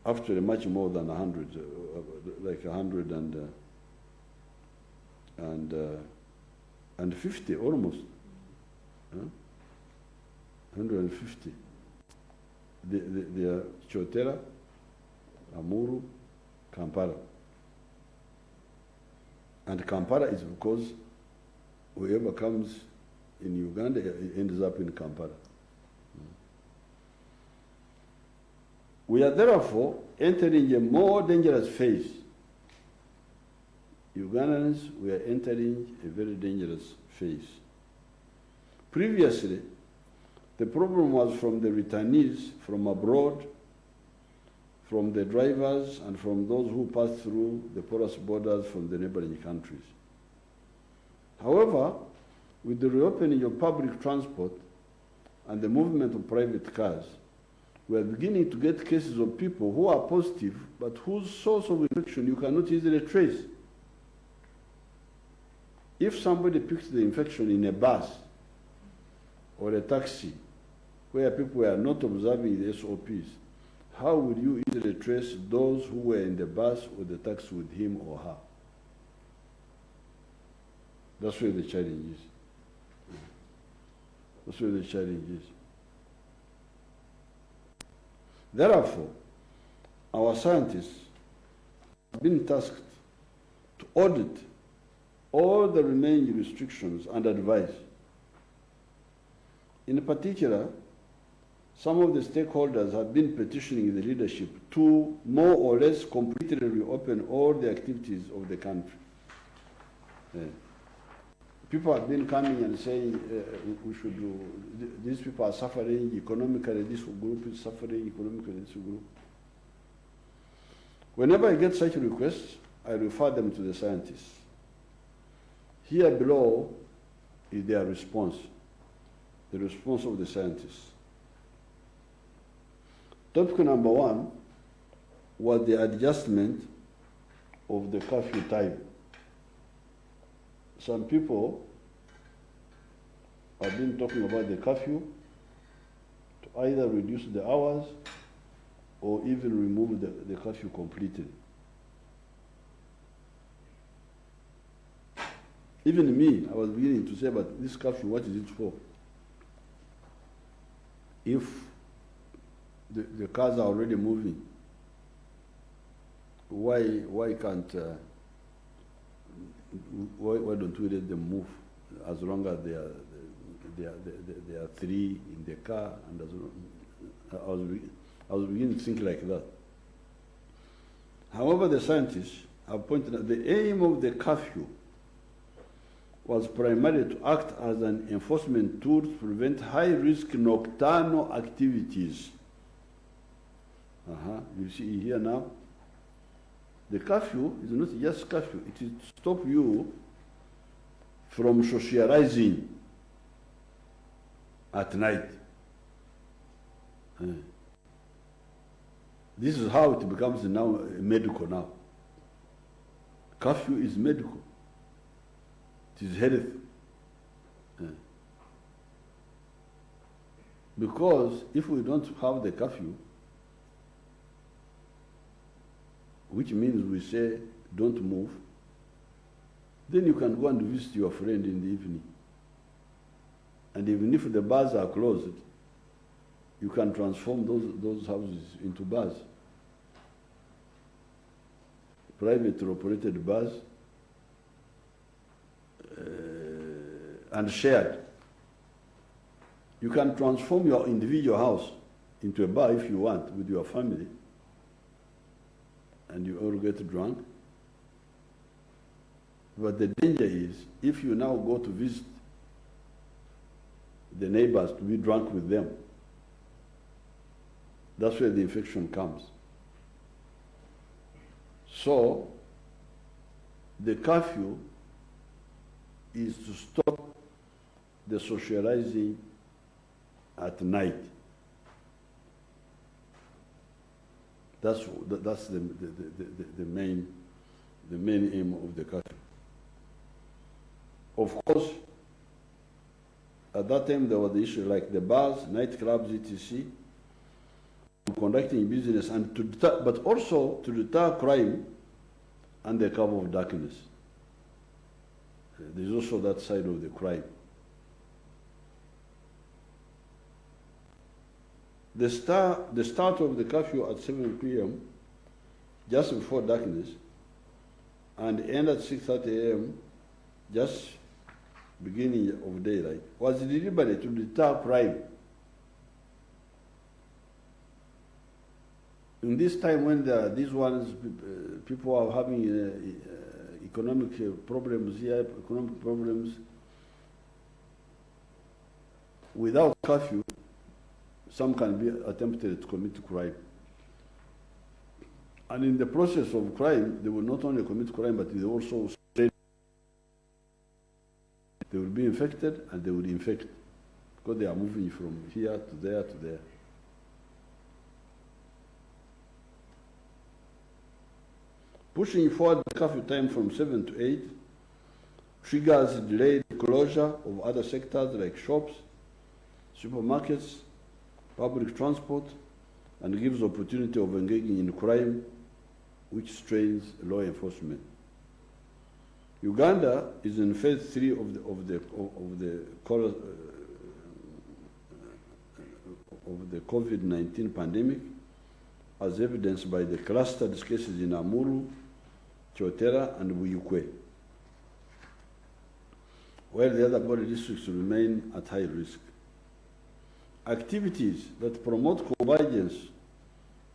actually much more than 100, like 150 almost, 150. They are Kyotera, Amuru, Kampala. And Kampala is because whoever comes in Uganda ends up in Kampala. We are therefore entering a more dangerous phase. Ugandans, we are entering a very dangerous phase. Previously, the problem was from the returnees from abroad, from the drivers, and from those who passed through the porous borders from the neighboring countries. However, with the reopening of public transport and the movement of private cars, we are beginning to get cases of people who are positive, but whose source of infection you cannot easily trace. If somebody picks the infection in a bus or a taxi, where people were not observing the SOPs, how would you easily trace those who were in the bus or the taxi with him or her? That's where the challenge is. That's where the challenge is. Therefore, our scientists have been tasked to audit all the remaining restrictions and advise. In particular, some of the stakeholders have been petitioning the leadership to more or less completely reopen all the activities of the country. People have been coming and saying we should do, these people are suffering economically, this group is suffering economically, this group. Whenever I get such requests, I refer them to the scientists. Here below is their response, the response of the scientists. Topic number one was the adjustment of the curfew time. Some people have been talking about the curfew to either reduce the hours or even remove the curfew completely. Even me, I was beginning to say, but this curfew, what is it for? If the cars are already moving, why can't, why don't we let them move as long as they are three in the car? And as long, I was beginning to think like that. However, the scientists have pointed out the aim of the curfew was primarily to act as an enforcement tool to prevent high-risk nocturnal activities. You see here now, the curfew is not just curfew, it is to stop you from socializing at night. This is how it becomes now medical now. Curfew is medical. It is health. Because if we don't have the curfew, which means we say don't move, then you can go and visit your friend in the evening. And even if the bars are closed, you can transform those houses into bars. Privately operated bars and shared. You can transform your individual house into a bar if you want with your family, and you all get drunk. But the danger is, if you now go to visit the neighbors to be drunk with them, that's where the infection comes. So, the curfew is to stop the socializing at night. That's the main aim of the curfew. Of course, at that time there was the issue like the bars, nightclubs, etc., conducting business, and but also to deter crime under cover of darkness. There's also that side of the crime. The start of the curfew at 7 p.m., just before darkness, and end at 6:30 a.m., just beginning of daylight, was deliberate to deter crime. In this time when these ones, people are having economic problems here, economic problems, without curfew, some can be attempted to commit crime. And in the process of crime, they will not only commit crime, but they also spread. They will be infected and they will infect, because they are moving from here to there to there. Pushing forward the curfew time from 7 to 8 triggers delayed closure of other sectors like shops, supermarkets, public transport, and gives opportunity of engaging in crime, which strains law enforcement. Uganda is in phase 3 of the COVID-19 pandemic, as evidenced by the clustered cases in Amuru, Chotera, and Buyukwe, where the other body districts remain at high risk. Activities that promote convergence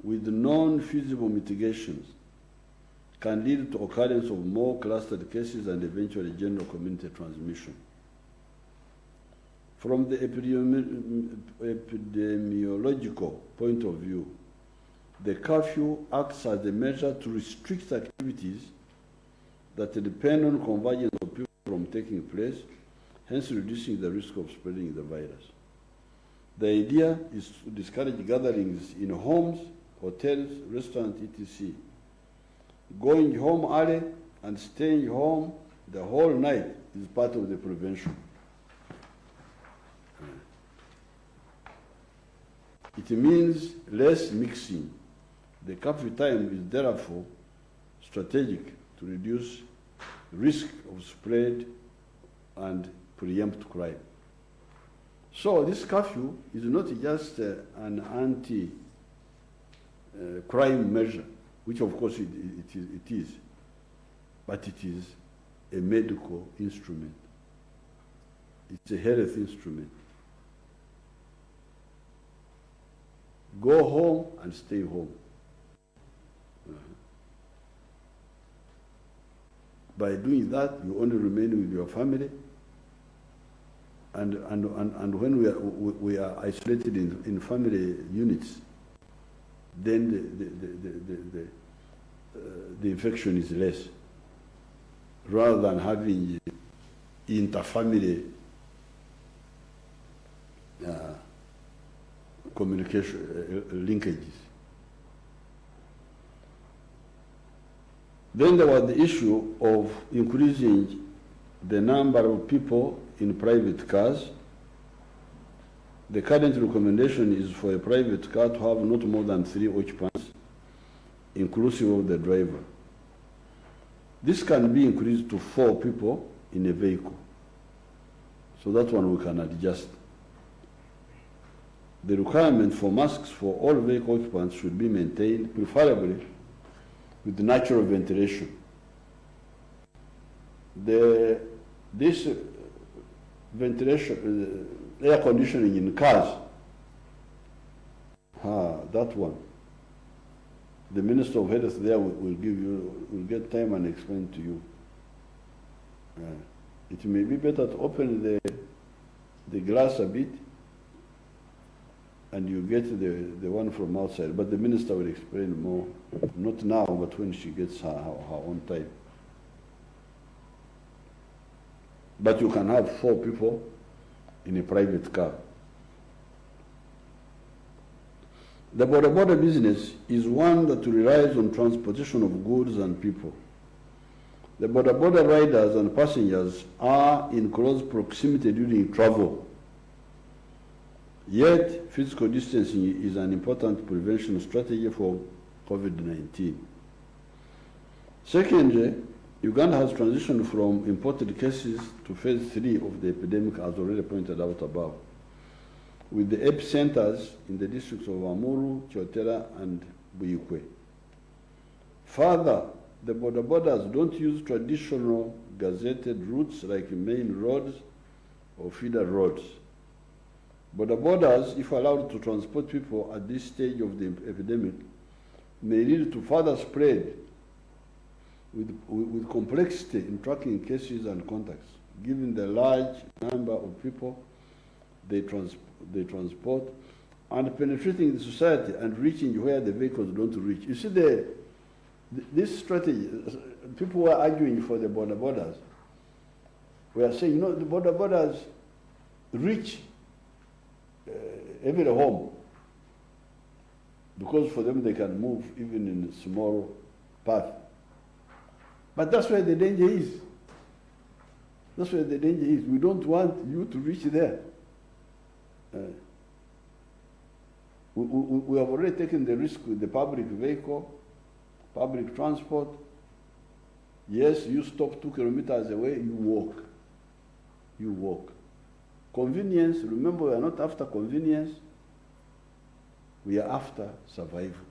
with non-feasible mitigations can lead to occurrence of more clustered cases and eventually general community transmission. From the epidemiological point of view, the curfew acts as a measure to restrict activities that depend on convergence of people from taking place, hence reducing the risk of spreading the virus. The idea is to discourage gatherings in homes, hotels, restaurants, etc. Going home early and staying home the whole night is part of the prevention. It means less mixing. The curfew time is therefore strategic to reduce risk of spread and preempt crime. So this curfew is not just an anti-crime measure, which of course it is, but it is a medical instrument. It's a health instrument. Go home and stay home. By doing that, you only remain with your family. And when we are isolated in family units, then the infection is less, rather than having interfamily communication linkages. Then there was the issue of increasing the number of people in private cars. The current recommendation is for a private car to have not more than 3 occupants, inclusive of the driver. This can be increased to 4 people in a vehicle. So that one we can adjust. The requirement for masks for all vehicle occupants should be maintained, preferably with natural ventilation. This ventilation, air conditioning in cars, that one, the Minister of Health there will get time and explain to you. It may be better to open the glass a bit and you get the one from outside. But the minister will explain more, not now, but when she gets her own time. But you can have 4 people in a private car. The border business is one that relies on transportation of goods and people. The border riders and passengers are in close proximity during travel. Yet, physical distancing is an important prevention strategy for COVID-19. Secondly, Uganda has transitioned from imported cases to phase 3 of the epidemic, as already pointed out above, with the epicenters in the districts of Amuru, Kyotera, and Buyikwe. Further, the borders don't use traditional gazetted routes like main roads or feeder roads. Borders, if allowed to transport people at this stage of the epidemic, may lead to further spread with complexity in tracking cases and contacts, given the large number of people they transport, and penetrating the society and reaching where the vehicles don't reach. You see, this strategy, people were arguing for the borders. We are saying, the borders reach every home, because for them they can move even in a small path. But that's where the danger is. That's where the danger is. We don't want you to reach there. We have already taken the risk with the public vehicle, public transport. Yes, you stop 2 kilometers away, you walk. You walk. Convenience, remember, we are not after convenience. We are after survival.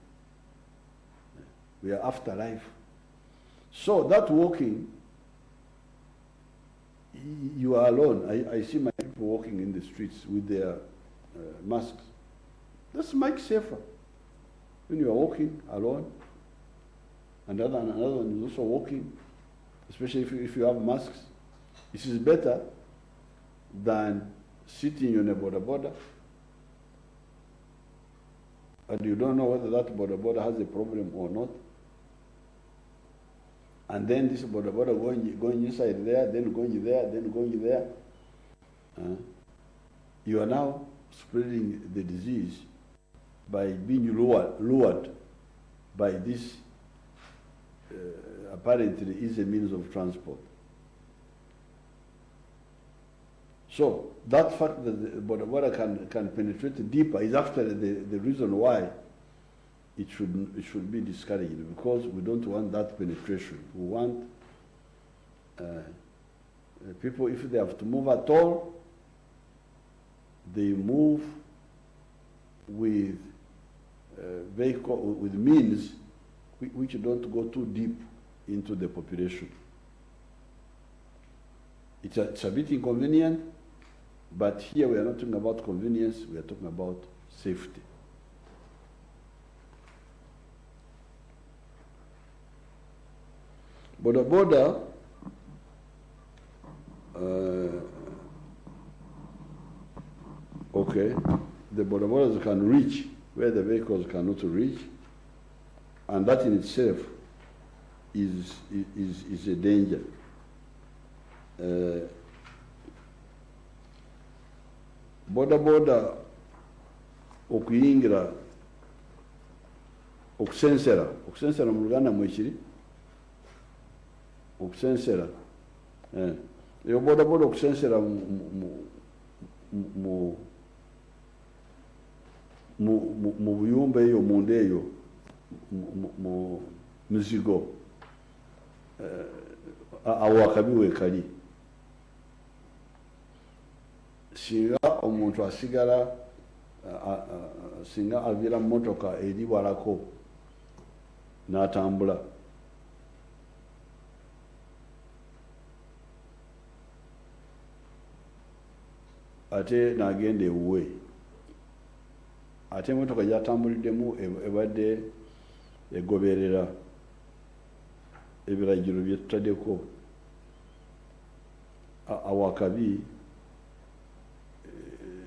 We are after life. So that walking, you are alone. I see my people walking in the streets with their masks. That's much safer. When you are walking alone, and another one is also walking, especially if you have masks, this is better than sitting on a border, and you don't know whether that border has a problem or not. And then this border going inside there, then going there, then going there. You are now spreading the disease by being lured by this apparently easy means of transport. So that fact that the border can penetrate deeper is actually the reason why it should be discouraged, because we don't want that penetration. We want people, if they have to move at all, they move with with means which don't go too deep into the population. It's a bit inconvenient, but here we are not talking about convenience, we are talking about safety. Border, okay, the borders can reach where the vehicles cannot reach, and that in itself is a danger. boda okuyingira okusensera mu Luganda mwekiri okusensera eyo boda okusensera mu buyumba eyo munda eyo mu mizigo awo akabi weekali singa omuntu asigala singa avira mu motoka eri walako n'atambula ate n'agenda ewuwe ate emotoka gyatambuliddemu ebadde egoberera ebiragiro bye tutaddeko awo akabi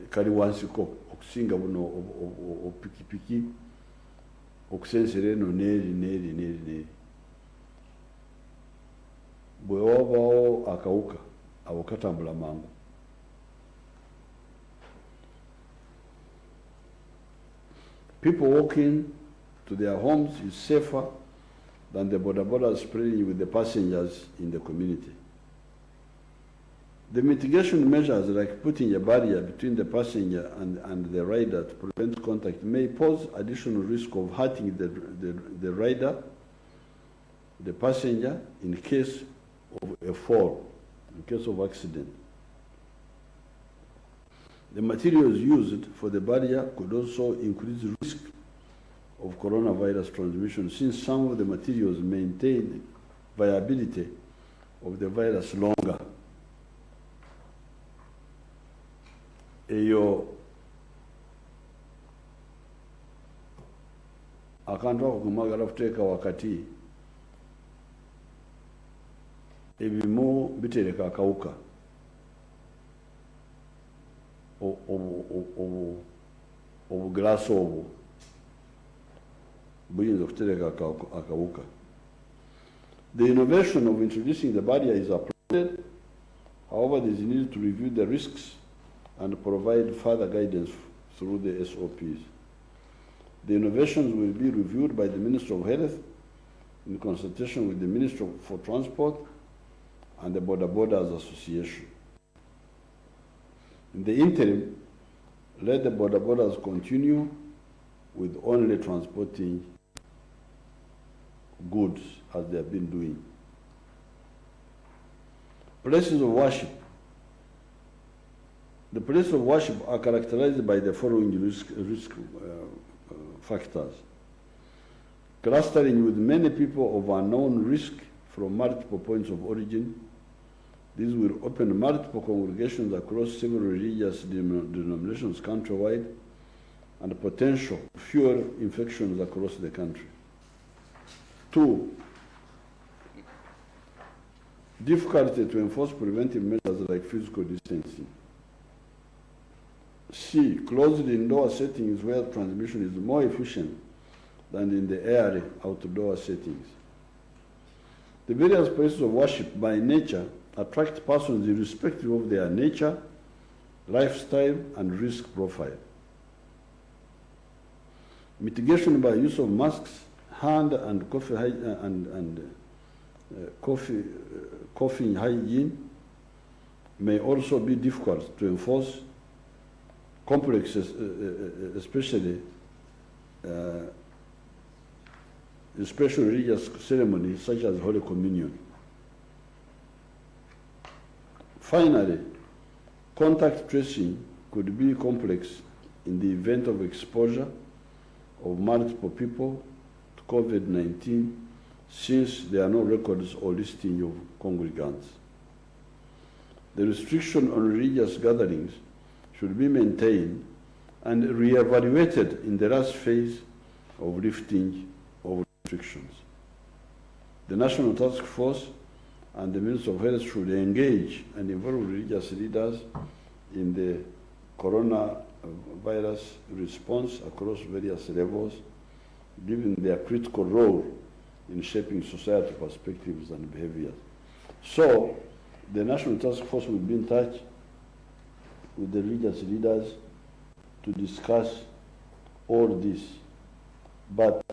kali wansiko okusinga buno opikipiki okusensera eno neeri bwe wabaawo akawuka awo katambula mangu. People walking to their homes is safer than the boda spreading with the passengers in the community. The mitigation measures like putting a barrier between the passenger and the rider to prevent contact may pose additional risk of hurting the rider, the passenger, in case of a fall, in case of accident. The materials used for the barrier could also increase risk of coronavirus transmission, since some of the materials maintain viability of the virus longer. Eyo akantu ako kumagala kuteeka wakati ebimu bitereka akawuka obuglaasi obwo buyinza kutereka akawuka. The innovation of introducing the barrier is applauded. However, there is a need to review the risks and provide further guidance through the SOPs. The innovations will be reviewed by the Minister of Health in consultation with the Minister for Transport and the Borders Association. In the interim, let the borders continue with only transporting goods as they have been doing. Places of worship. The places of worship are characterized by the following risk factors. Clustering with many people of unknown risk from multiple points of origin. These will open multiple congregations across several religious denominations countrywide and potential fewer infections across the country. 2, difficulty to enforce preventive measures like physical distancing. C, closed indoor settings where transmission is more efficient than in the airy outdoor settings. The various places of worship by nature attract persons irrespective of their nature, lifestyle, and risk profile. Mitigation by use of masks, hand and coughing hygiene may also be difficult to enforce. Complexes, especially special religious ceremonies such as Holy Communion. Finally, contact tracing could be complex in the event of exposure of multiple people to COVID-19, since there are no records or listing of congregants. The restriction on religious gatherings should be maintained and re-evaluated in the last phase of lifting of restrictions. The National Task Force and the Minister of Health should engage and involve religious leaders in the coronavirus response across various levels, given their critical role in shaping societal perspectives and behaviors. So, the National Task Force will be in touch with the religious leaders to discuss all this. But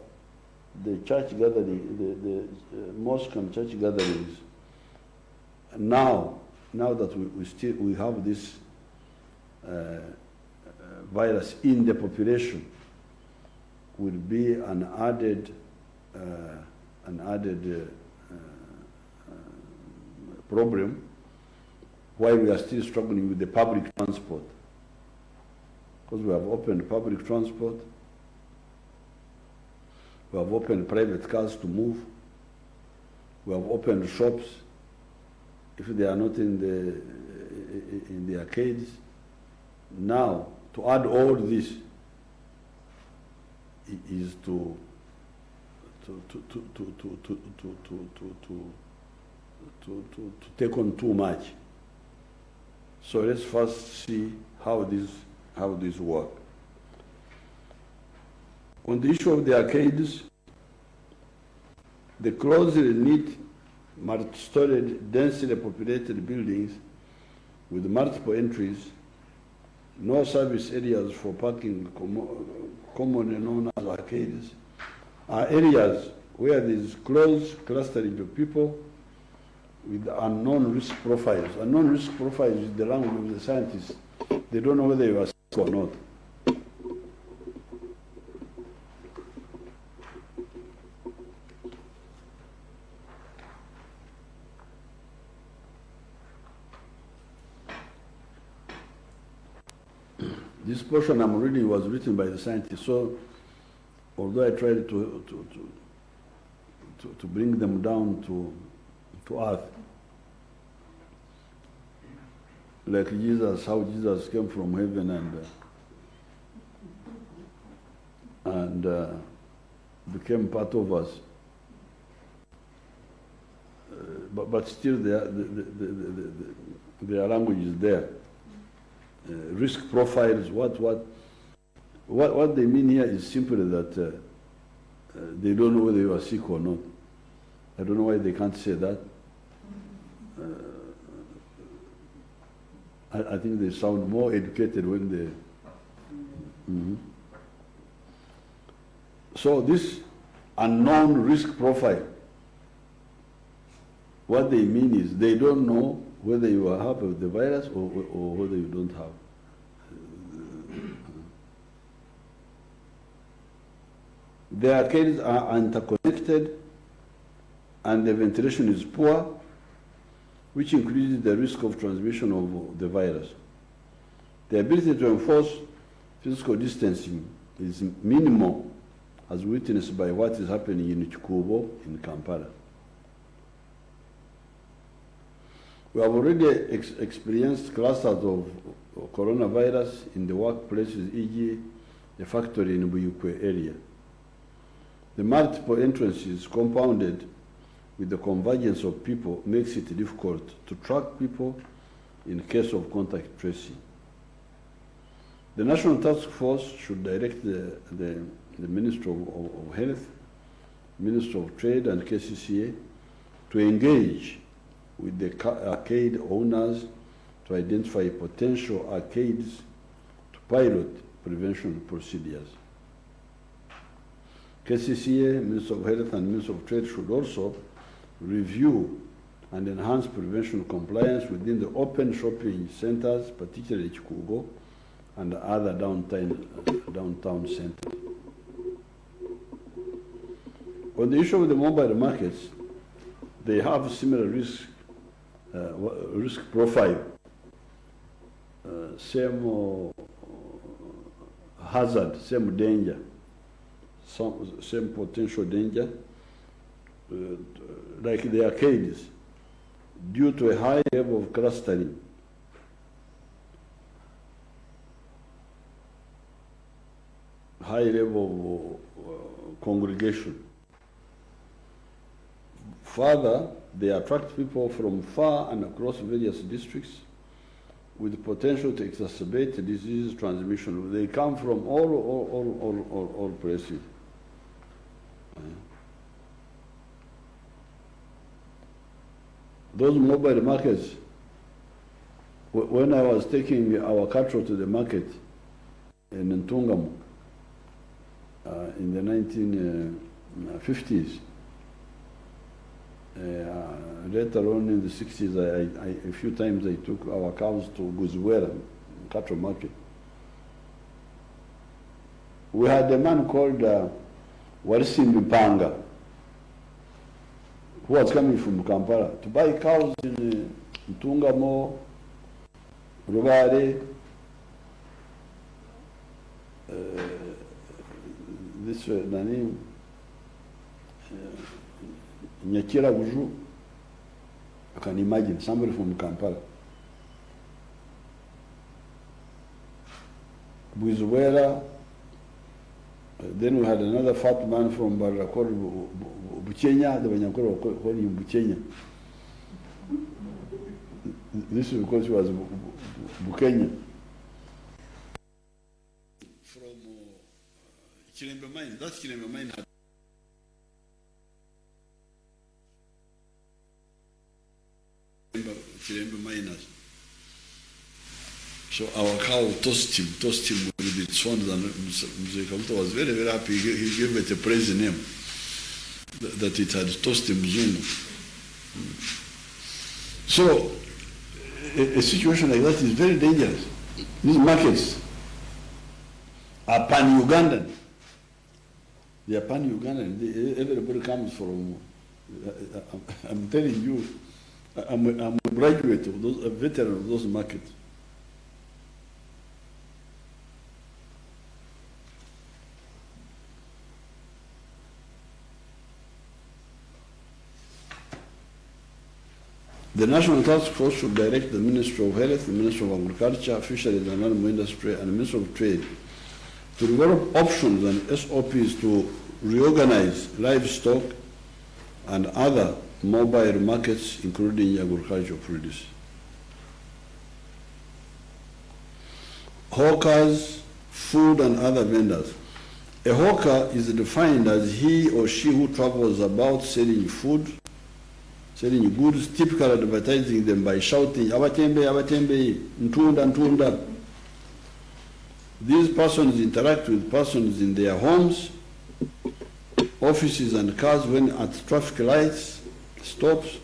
the church gathering, the mosque and church gatherings, now that we have this virus in the population, will be an added problem, while we are still struggling with the public transport. Because we have opened public transport, we have opened private cars to move, we have opened shops if they are not in the arcades. Now, to add all this is to take on too much. So let's first see how this work. On the issue of the arcades, the closely knit, multi-storied, densely populated buildings with multiple entries, no service areas for parking, commonly known as arcades, are areas where there is close clustering of people with unknown risk profiles. Unknown risk profiles is the language of the scientists. They don't know whether you are sick or not. This portion I'm reading was written by the scientists, so although I tried to bring them down to earth, like Jesus, how Jesus came from heaven and became part of us, but still their language is there. Risk profiles, what they mean here is simply that they don't know whether you are sick or not. I don't know why they can't say that. I think they sound more educated when they... So this unknown risk profile, what they mean is they don't know whether you have the virus or whether you don't have. The arcades are interconnected and the ventilation is poor, which increases the risk of transmission of the virus. The ability to enforce physical distancing is minimal, as witnessed by what is happening in Kikuubo in Kampala. We have already experienced clusters of coronavirus in the workplaces, e.g. the factory in Buyukwe area. The multiple entrances compounded with the convergence of people makes it difficult to track people in case of contact tracing. The National Task Force should direct the Minister of Health, Minister of Trade and KCCA to engage with the arcade owners to identify potential arcades to pilot prevention procedures. KCCA, Minister of Health and Minister of Trade should also review and enhance prevention compliance within the open shopping centers, particularly Kikuubo and other downtown centers. On the issue of the mobile markets, they have similar risk profile, same hazard, same danger, same potential danger, like the arcades, due to a high level of clustering. High level of congregation. Further, they attract people from far and across various districts with the potential to exacerbate the disease transmission. They come from all places. Those mobile markets, When I was taking our cattle to the market in Ntungamo in the 1950s, later on in the 60s, a few times I took our cows to Guzwera, cattle market. We had a man called Warisimbi Panga, who was coming from Kampala to buy cows in Ntungamo, Rubare, this name, Nyakira Buju. I can imagine somebody from Kampala. Buzwera. Then we had another fat man from Barra called Buchenya, the Banyakoro called him Buchenya. This is because he was Bukenya. From Chirembe Mine, that Chirembe Mine had Chirembe miners. So our cow tossed him with its horns, and Mzee Kaguta was very, very happy. He gave it a praise name, that it had tossed him Zungu. So a situation like that is very dangerous. These markets are pan-Ugandan. They are pan-Ugandan. Everybody comes from, I'm telling you, I'm a graduate of those, a veteran of those markets. The National Task Force should direct the Ministry of Health, the Ministry of Agriculture, Fisheries and Animal Industry, and the Ministry of Trade to develop options and SOPs to reorganize livestock and other mobile markets, including agricultural produce. Hawkers, food and other vendors. A hawker is defined as he or she who travels about selling food, selling goods, typically advertising them by shouting, "Abatembe, abatembe, ntunda, ntunda." These persons interact with persons in their homes, offices and cars when at traffic lights, stops.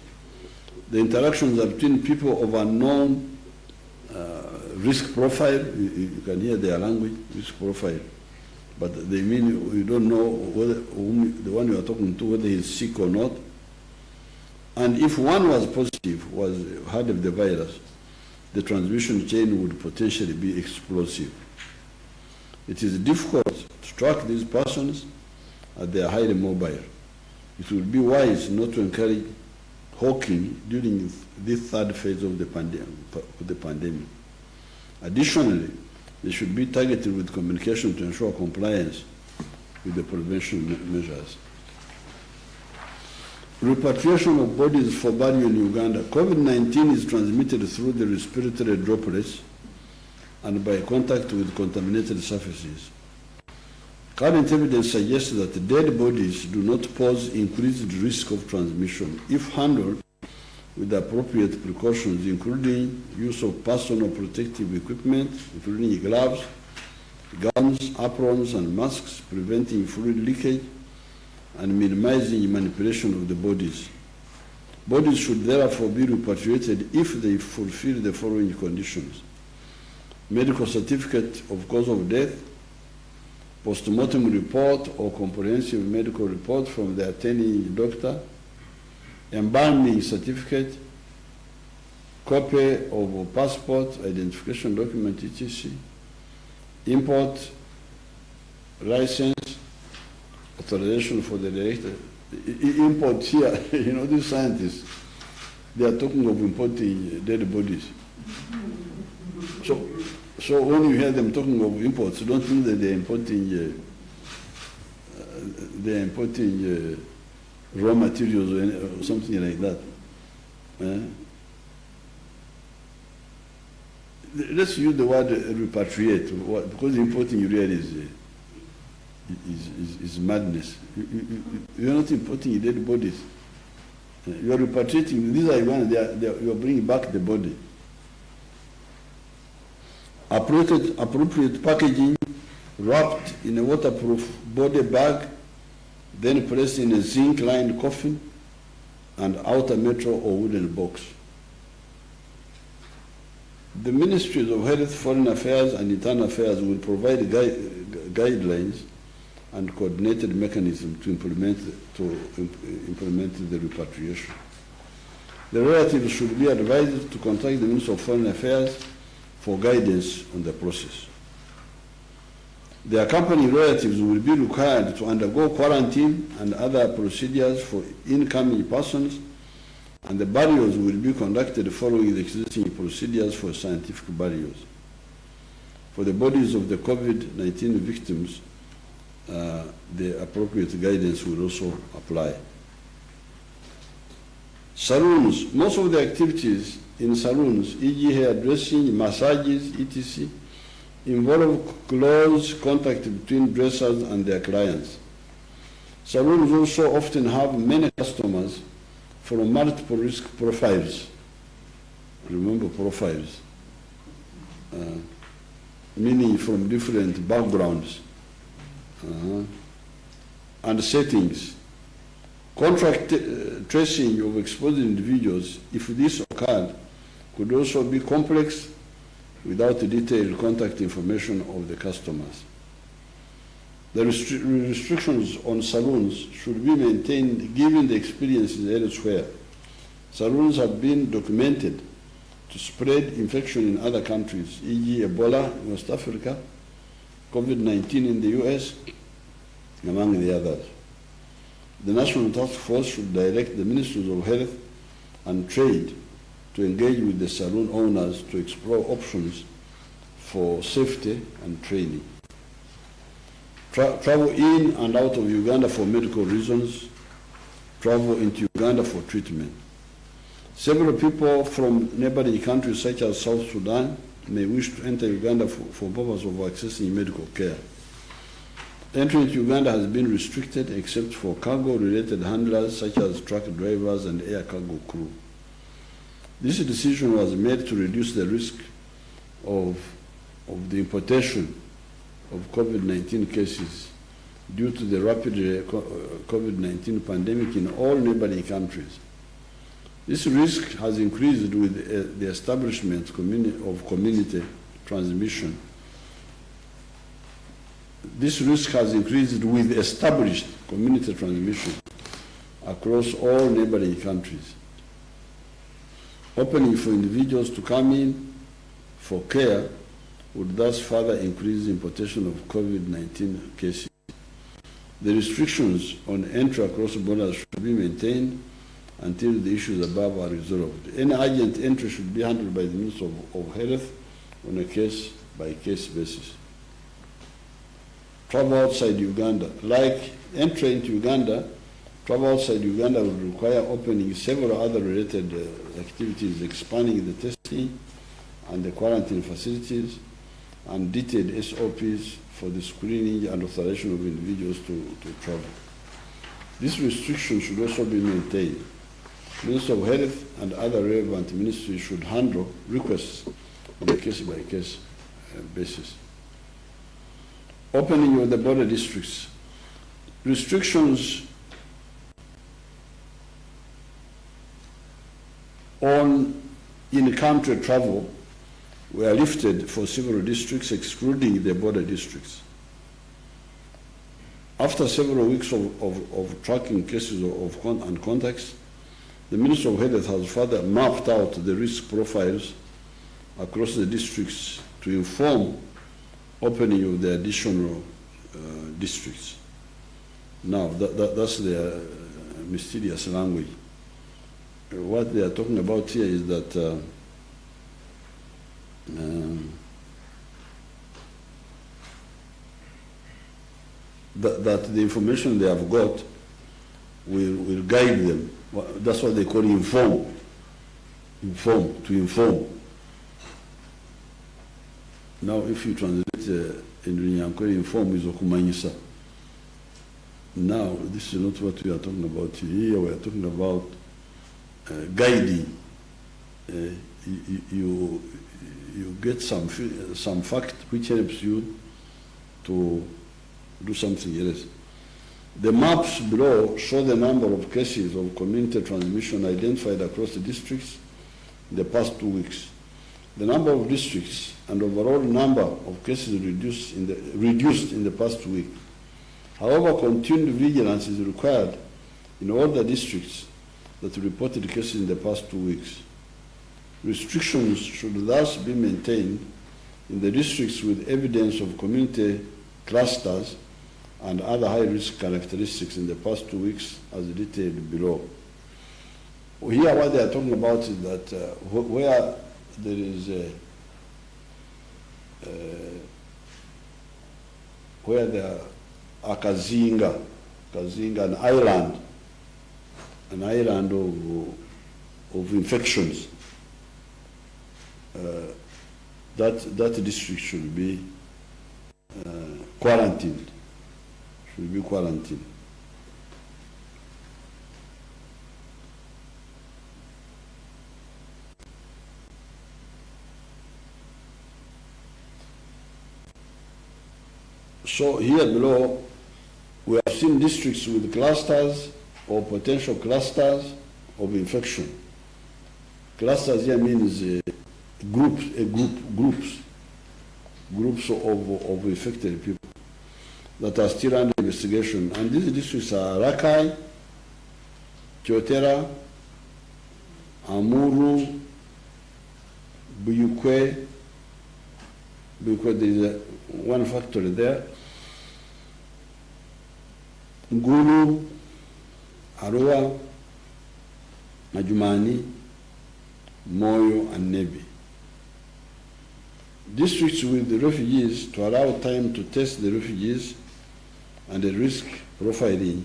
The interactions are between people of unknown risk profile. You can hear their language, risk profile. But they mean you don't know whether the one you are talking to, whether he's sick or not. And if one was positive, had the virus, the transmission chain would potentially be explosive. It is difficult to track these persons as they are highly mobile. It would be wise not to encourage hawking during this third phase of the pandemic. Additionally, they should be targeted with communication to ensure compliance with the prevention measures. Repatriation of bodies for burial in Uganda. COVID-19 is transmitted through the respiratory droplets and by contact with contaminated surfaces. Current evidence suggests that dead bodies do not pose increased risk of transmission if handled with appropriate precautions, including use of personal protective equipment, including gloves, gowns, aprons, and masks, preventing fluid leakage, and minimizing manipulation of the bodies. Bodies should therefore be repatriated if they fulfill the following conditions: medical certificate of cause of death, post-mortem report or comprehensive medical report from the attending doctor, embalming certificate, copy of a passport, identification document, etc., import license, authorization for the director. Import here, you know, these scientists, they are talking of importing dead bodies. So when you hear them talking of imports, don't think that they're importing raw materials or something like that. Let's use the word repatriate, because importing really is madness. You're not importing dead bodies. You are repatriating. These are Ugandans. You are bringing back the body. appropriate packaging wrapped in a waterproof body bag, then placed in a zinc-lined coffin and outer metal or wooden box. The Ministries of Health, Foreign Affairs and Internal Affairs will provide guidelines and coordinated mechanisms to implement the repatriation. The relatives should be advised to contact the Minister of Foreign Affairs for guidance on the process. The accompanying relatives will be required to undergo quarantine and other procedures for incoming persons, and the burials will be conducted following the existing procedures for scientific burials. For the bodies of the COVID-19 victims, the appropriate guidance will also apply. Saloons. Most of the activities in saloons, e.g. hairdressing, massages, etc., involve close contact between dressers and their clients. Saloons also often have many customers from multiple risk profiles. Remember profiles, meaning from different backgrounds and settings. Contract tracing of exposed individuals, if this occurred, could also be complex without the detailed contact information of the customers. The restrictions on saloons should be maintained given the experiences elsewhere. Saloons have been documented to spread infection in other countries, e.g. Ebola in West Africa, COVID-19 in the US, among the others. The National Task Force should direct the Ministries of Health and Trade to engage with the saloon owners to explore options for safety and training. Travel in and out of Uganda for medical reasons, travel into Uganda for treatment. Several people from neighboring countries such as South Sudan may wish to enter Uganda for purpose of accessing medical care. Entry into Uganda has been restricted except for cargo-related handlers such as truck drivers and air cargo crew. This decision was made to reduce the risk of the importation of COVID-19 cases due to the rapid COVID-19 pandemic in all neighboring countries. This risk has increased with the establishment of community transmission. This risk has increased with established community transmission across all neighboring countries. Opening for individuals to come in for care would thus further increase importation of COVID-19 cases. The restrictions on entry across borders should be maintained until the issues above are resolved. Any urgent entry should be handled by the Minister of Health on a case-by-case basis. Travel outside Uganda. Like entry into Uganda, travel outside Uganda will require opening several other related activities, expanding the testing and the quarantine facilities, and detailed SOPs for the screening and authorization of individuals to travel. This restriction should also be maintained. Minister of Health and other relevant ministries should handle requests on a case-by-case basis. Opening of the border districts. Restrictions on in-country travel were lifted for several districts, excluding the border districts. After several weeks of tracking cases and contacts, the Minister of Health has further mapped out the risk profiles across the districts to inform opening of the additional districts. Now, that's their mysterious language. What they are talking about here is that that the information they have got will guide them. That's what they call inform. To inform. Now, if you translate in Runyankore, inform is okumanyisa. Now, this is not what we are talking about here. We are talking about guiding you get some fact which helps you to do something else. The maps below show the number of cases of community transmission identified across the districts in the past 2 weeks. The number of districts and overall number of cases reduced in the past week. However, continued vigilance is required in all the districts that reported cases in the past 2 weeks. Restrictions should thus be maintained in the districts with evidence of community clusters and other high-risk characteristics in the past 2 weeks as detailed below. Here what they are talking about is that where there is where there are Kazinga, an island of infections, that district should be quarantined. So here below, we have seen districts with clusters or potential clusters of infection. Clusters here means groups of infected people that are still under investigation. And these districts are Rakai, Kyotera, Amuru, Buyukwe, because there is one factory there, Ngulu, Arua, Majumani, Moyo, and Nebi. Districts with the refugees to allow time to test the refugees and the risk profiling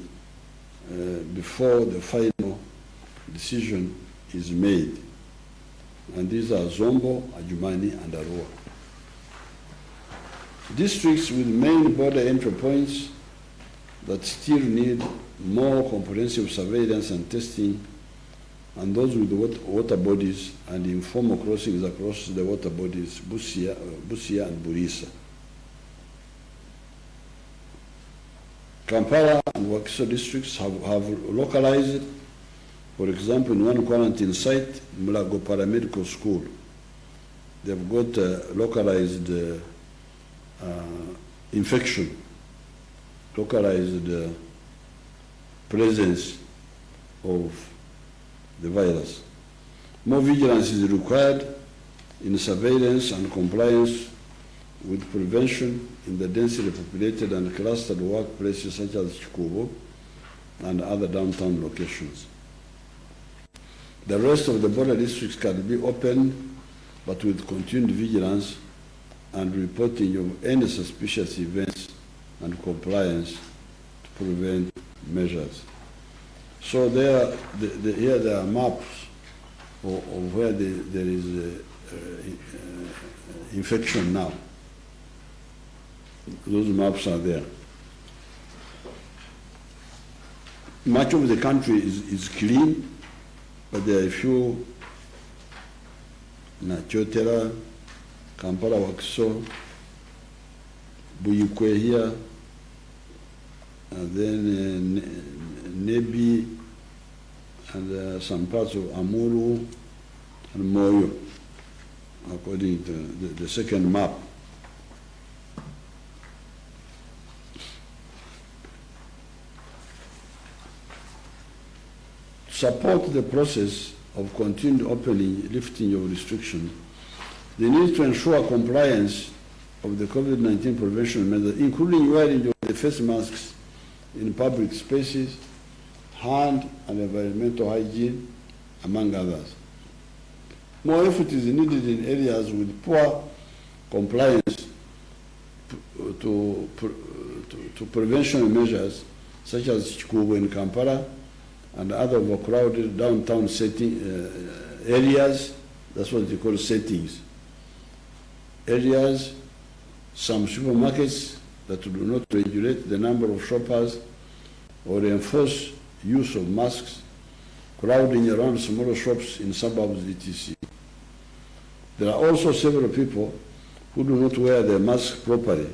before the final decision is made. And these are Zombo, Ajumani, and Arua. Districts with main border entry points that still need more comprehensive surveillance and testing, and those with water bodies and informal crossings across the water bodies, Busia and Burisa. Kampala and Wakiso districts have localized, for example, in one quarantine site, Mulago Paramedical School. They've got localized infection, localized presence of the virus. More vigilance is required in surveillance and compliance with prevention in the densely populated and clustered workplaces such as Chikubo and other downtown locations. The rest of the border districts can be opened, but with continued vigilance and reporting of any suspicious events and compliance to prevent measures. So here there are maps of where there is infection now. Those maps are there. Much of the country is clean, but there are a few, Nachotera, Kampala Wakiso, Buyukwe here, and then Nebi, and some parts of Amuru and Moyo, according to the second map. To support the process of continued opening, lifting of restrictions, they need to ensure compliance of the COVID-19 prevention measures, including wearing the face masks in public spaces, hand and environmental hygiene, among others. More effort is needed in areas with poor compliance to prevention measures, such as Chikubu in Kampala and other overcrowded downtown areas. That's what they call settings. Areas, some supermarkets that do not regulate the number of shoppers or enforce use of masks, crowding around smaller shops in suburbs, etc. There are also several people who do not wear their mask properly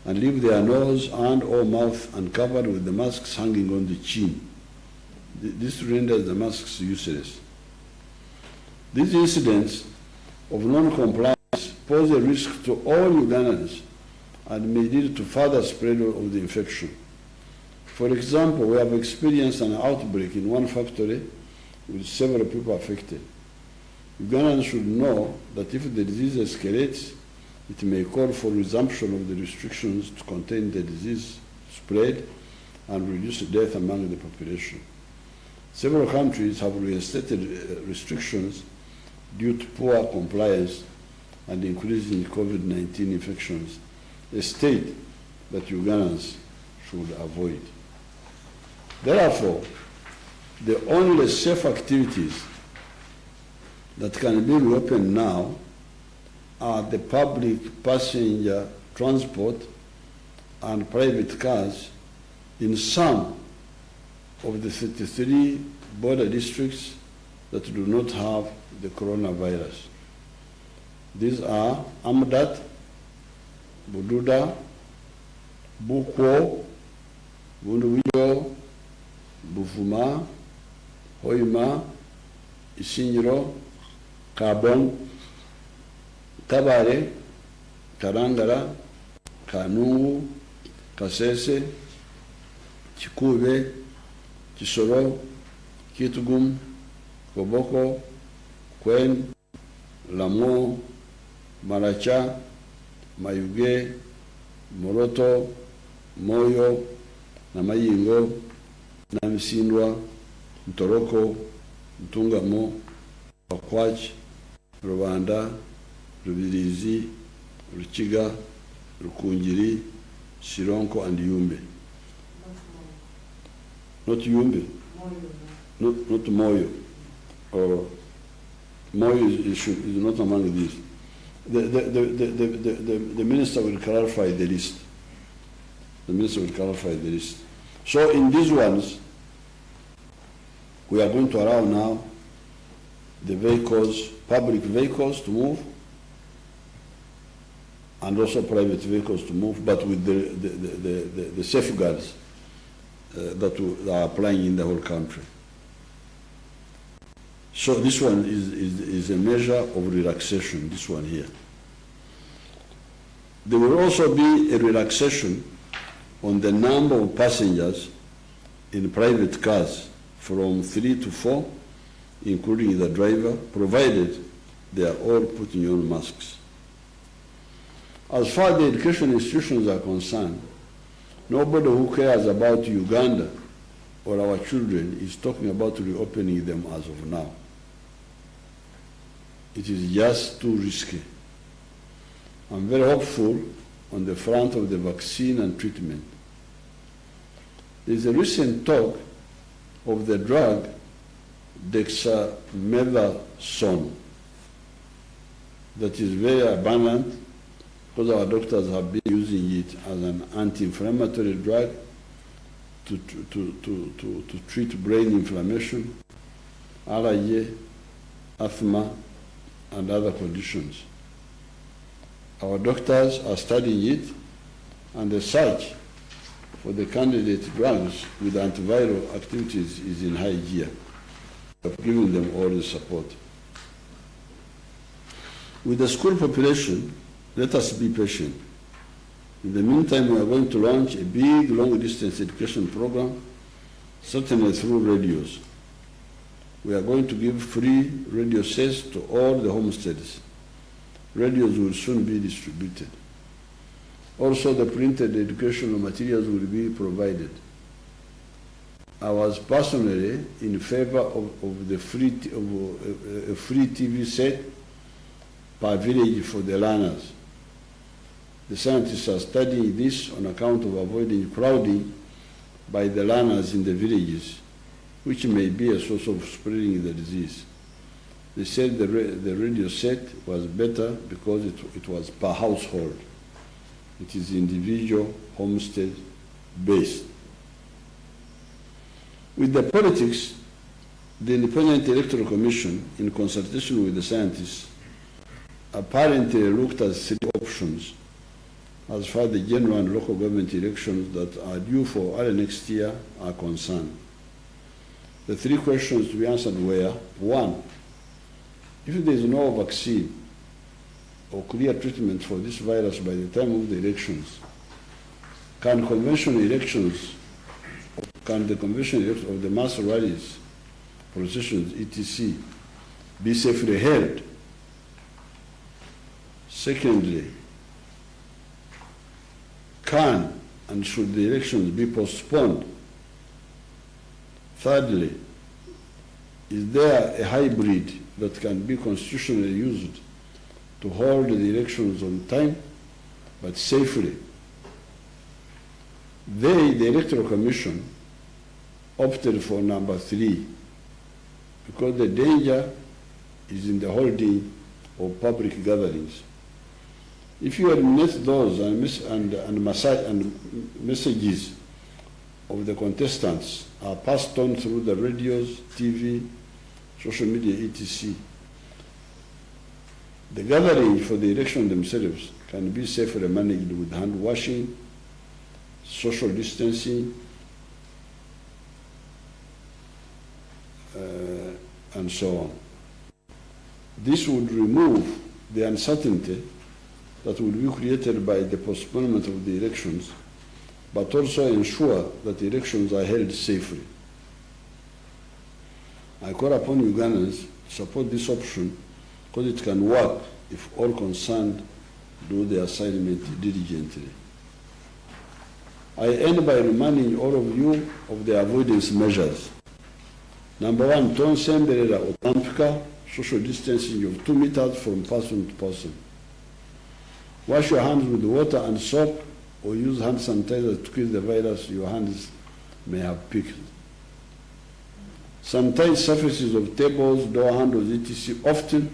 and leave their nose and or mouth uncovered with the masks hanging on the chin. This renders the masks useless. These incidents of non-compliance pose a risk to all Ugandans and may lead to further spread of the infection. For example, we have experienced an outbreak in one factory with several people affected. Ugandans should know that if the disease escalates, it may call for resumption of the restrictions to contain the disease spread and reduce death among the population. Several countries have reinstated restrictions due to poor compliance and increase in COVID-19 infections, a state that Ugandans should avoid. Therefore, the only safe activities that can be reopened now are the public passenger transport and private cars in some of the 33 border districts that do not have the coronavirus. These are Amdat, Bududa, Bukwo, Bunduwiyo, Bufuma, Hoima, Isinyiro, Kabong, Kabare, Karangara, Kanungu, Kasese, Chikube, Chisoro, Kitugum, Koboko, Kwen, Lamo, Maracha, Mayuge, Moroto, Moyo, Namayingo, Namisindwa, Ntoroko, Ntungamo, Pakwach, Rwanda, Rubirizi, Ruchiga, Rukungiri, Sironko, and Yumbe. Not Yumbe, not Moyo. Or Moyo is not among these. The minister will clarify the list. The minister will clarify the list. So in these ones, we are going to allow now the vehicles, public vehicles to move, and also private vehicles to move, but with the safeguards that are applying in the whole country. So this one is a measure of relaxation, this one here. There will also be a relaxation on the number of passengers in private cars from 3 to 4, including the driver, provided they are all putting on masks. As far as the education institutions are concerned, nobody who cares about Uganda or our children is talking about reopening them as of now. It is just too risky. I'm very hopeful on the front of the vaccine and treatment. There is a recent talk of the drug dexamethasone that is very abundant because our doctors have been using it as an anti-inflammatory drug to treat brain inflammation, allergy, asthma, and other conditions. Our doctors are studying it, and the search for the candidate drugs with antiviral activities is in high gear. We have given them all the support. With the school population, let us be patient. In the meantime, we are going to launch a big long-distance education program, certainly through radios. We are going to give free radio sets to all the homesteads. Radios will soon be distributed. Also, the printed educational materials will be provided. I was personally in favor of a free TV set per village for the learners. The scientists are studying this on account of avoiding crowding by the learners in the villages, which may be a source of spreading the disease. They said the radio set was better because it was per household. It is individual, homestead based. With the politics, the Independent Electoral Commission, in consultation with the scientists, apparently looked at 3 options as far as the general and local government elections that are due for early next year are concerned. The 3 questions to be answered were: 1, if there is no vaccine or clear treatment for this virus by the time of the elections, can the conventional elections of the mass rallies, processions, etc., be safely held? Secondly, can and should the elections be postponed? Thirdly, is there a hybrid that can be constitutionally used to hold the elections on time but safely? They, the Electoral Commission, opted for number 3 because the danger is in the holding of public gatherings. If you admit those and messages of the contestants are passed on through the radios, TV, social media, etc., the gathering for the election themselves can be safely managed with hand washing, social distancing, and so on. This would remove the uncertainty that would be created by the postponement of the elections, but also ensure that the elections are held safely. I call upon Ugandans to support this option because it can work if all concerned do their assignment diligently. I end by reminding all of you of the avoidance measures. Number 1, tonsemberera otampika, social distancing of 2 meters from person to person. Wash your hands with water and soap, or use hand sanitizer to kill the virus your hands may have picked. Sanitize surfaces of tables, door handles, etc. often,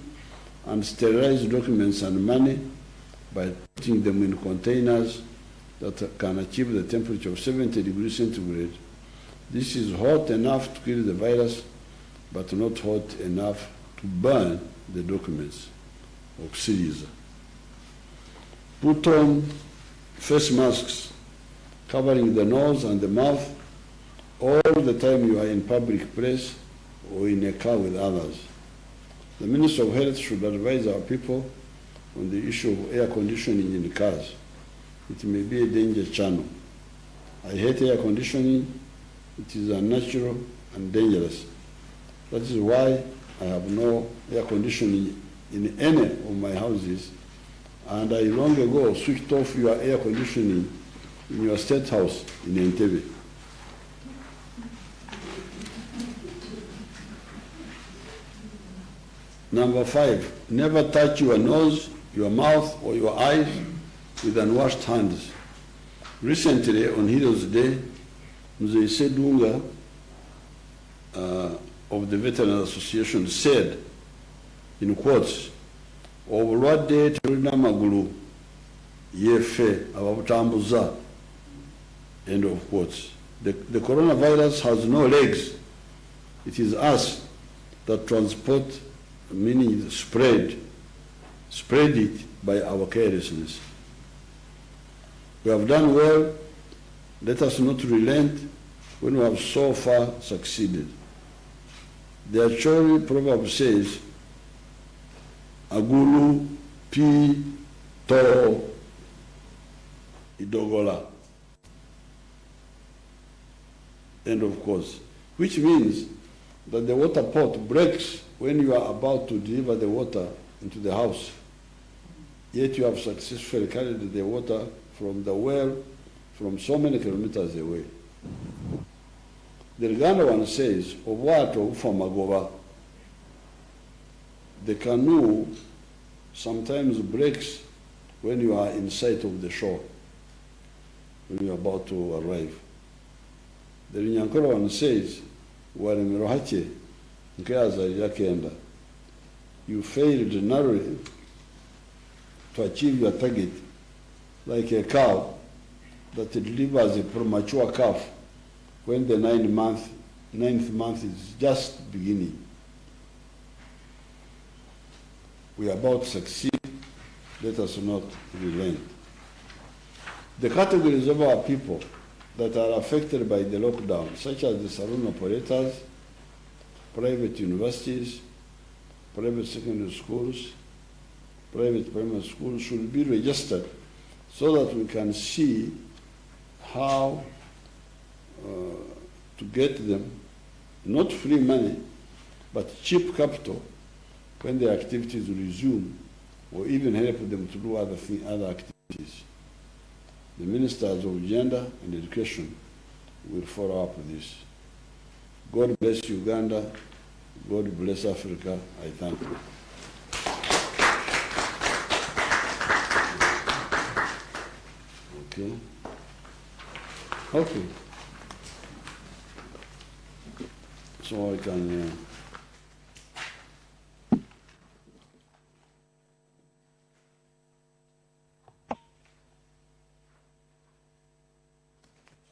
and sterilize documents and money by putting them in containers that can achieve the temperature of 70 degrees centigrade. This is hot enough to kill the virus, but not hot enough to burn the documents. Oxyliza. Put on face masks covering the nose and the mouth all the time you are in public place or in a car with others. The Minister of Health should advise our people on the issue of air conditioning in cars. It may be a danger channel. I hate air conditioning. It is unnatural and dangerous. That is why I have no air conditioning in any of my houses, and I long ago switched off your air conditioning in your state house in Entebbe. Number 5, never touch your nose, your mouth, or your eyes with unwashed hands. Recently, on Heroes Day, Mzee Sedunga of the Veterans Association said, in quotes, "Obulwadde terulina magulu yefe ababutambuza," end of quotes. The coronavirus has no legs. It is us that transport, meaning spread it by our carelessness. We have done well. Let us not relent when we have so far succeeded. The Acholi proverb says, "Agulu pi to idogola," end of quotes, which means that the water pot breaks when you are about to deliver the water into the house, yet you have successfully carried the water from the well from so many kilometers away. The Uganda one says, "Obwato ufa magoba." The canoe sometimes breaks when you are in sight of the shore, when you are about to arrive. The Runyankore one says, "Walemero hake nkeyazalira kenda." You failed narrowly to achieve your target, like a cow that delivers a premature calf when the ninth month is just beginning. We are about to succeed let us not relent. The categories of our people that are affected by the lockdown, such as the saloon operators, private universities, private secondary schools, private primary schools, should be registered so that we can see how to get them, not free money, but cheap capital when their activities resume, or even help them to do other activities. The ministers of gender and education will follow up with this. God bless Uganda. God bless Africa. I thank you. Okay. Okay. So I can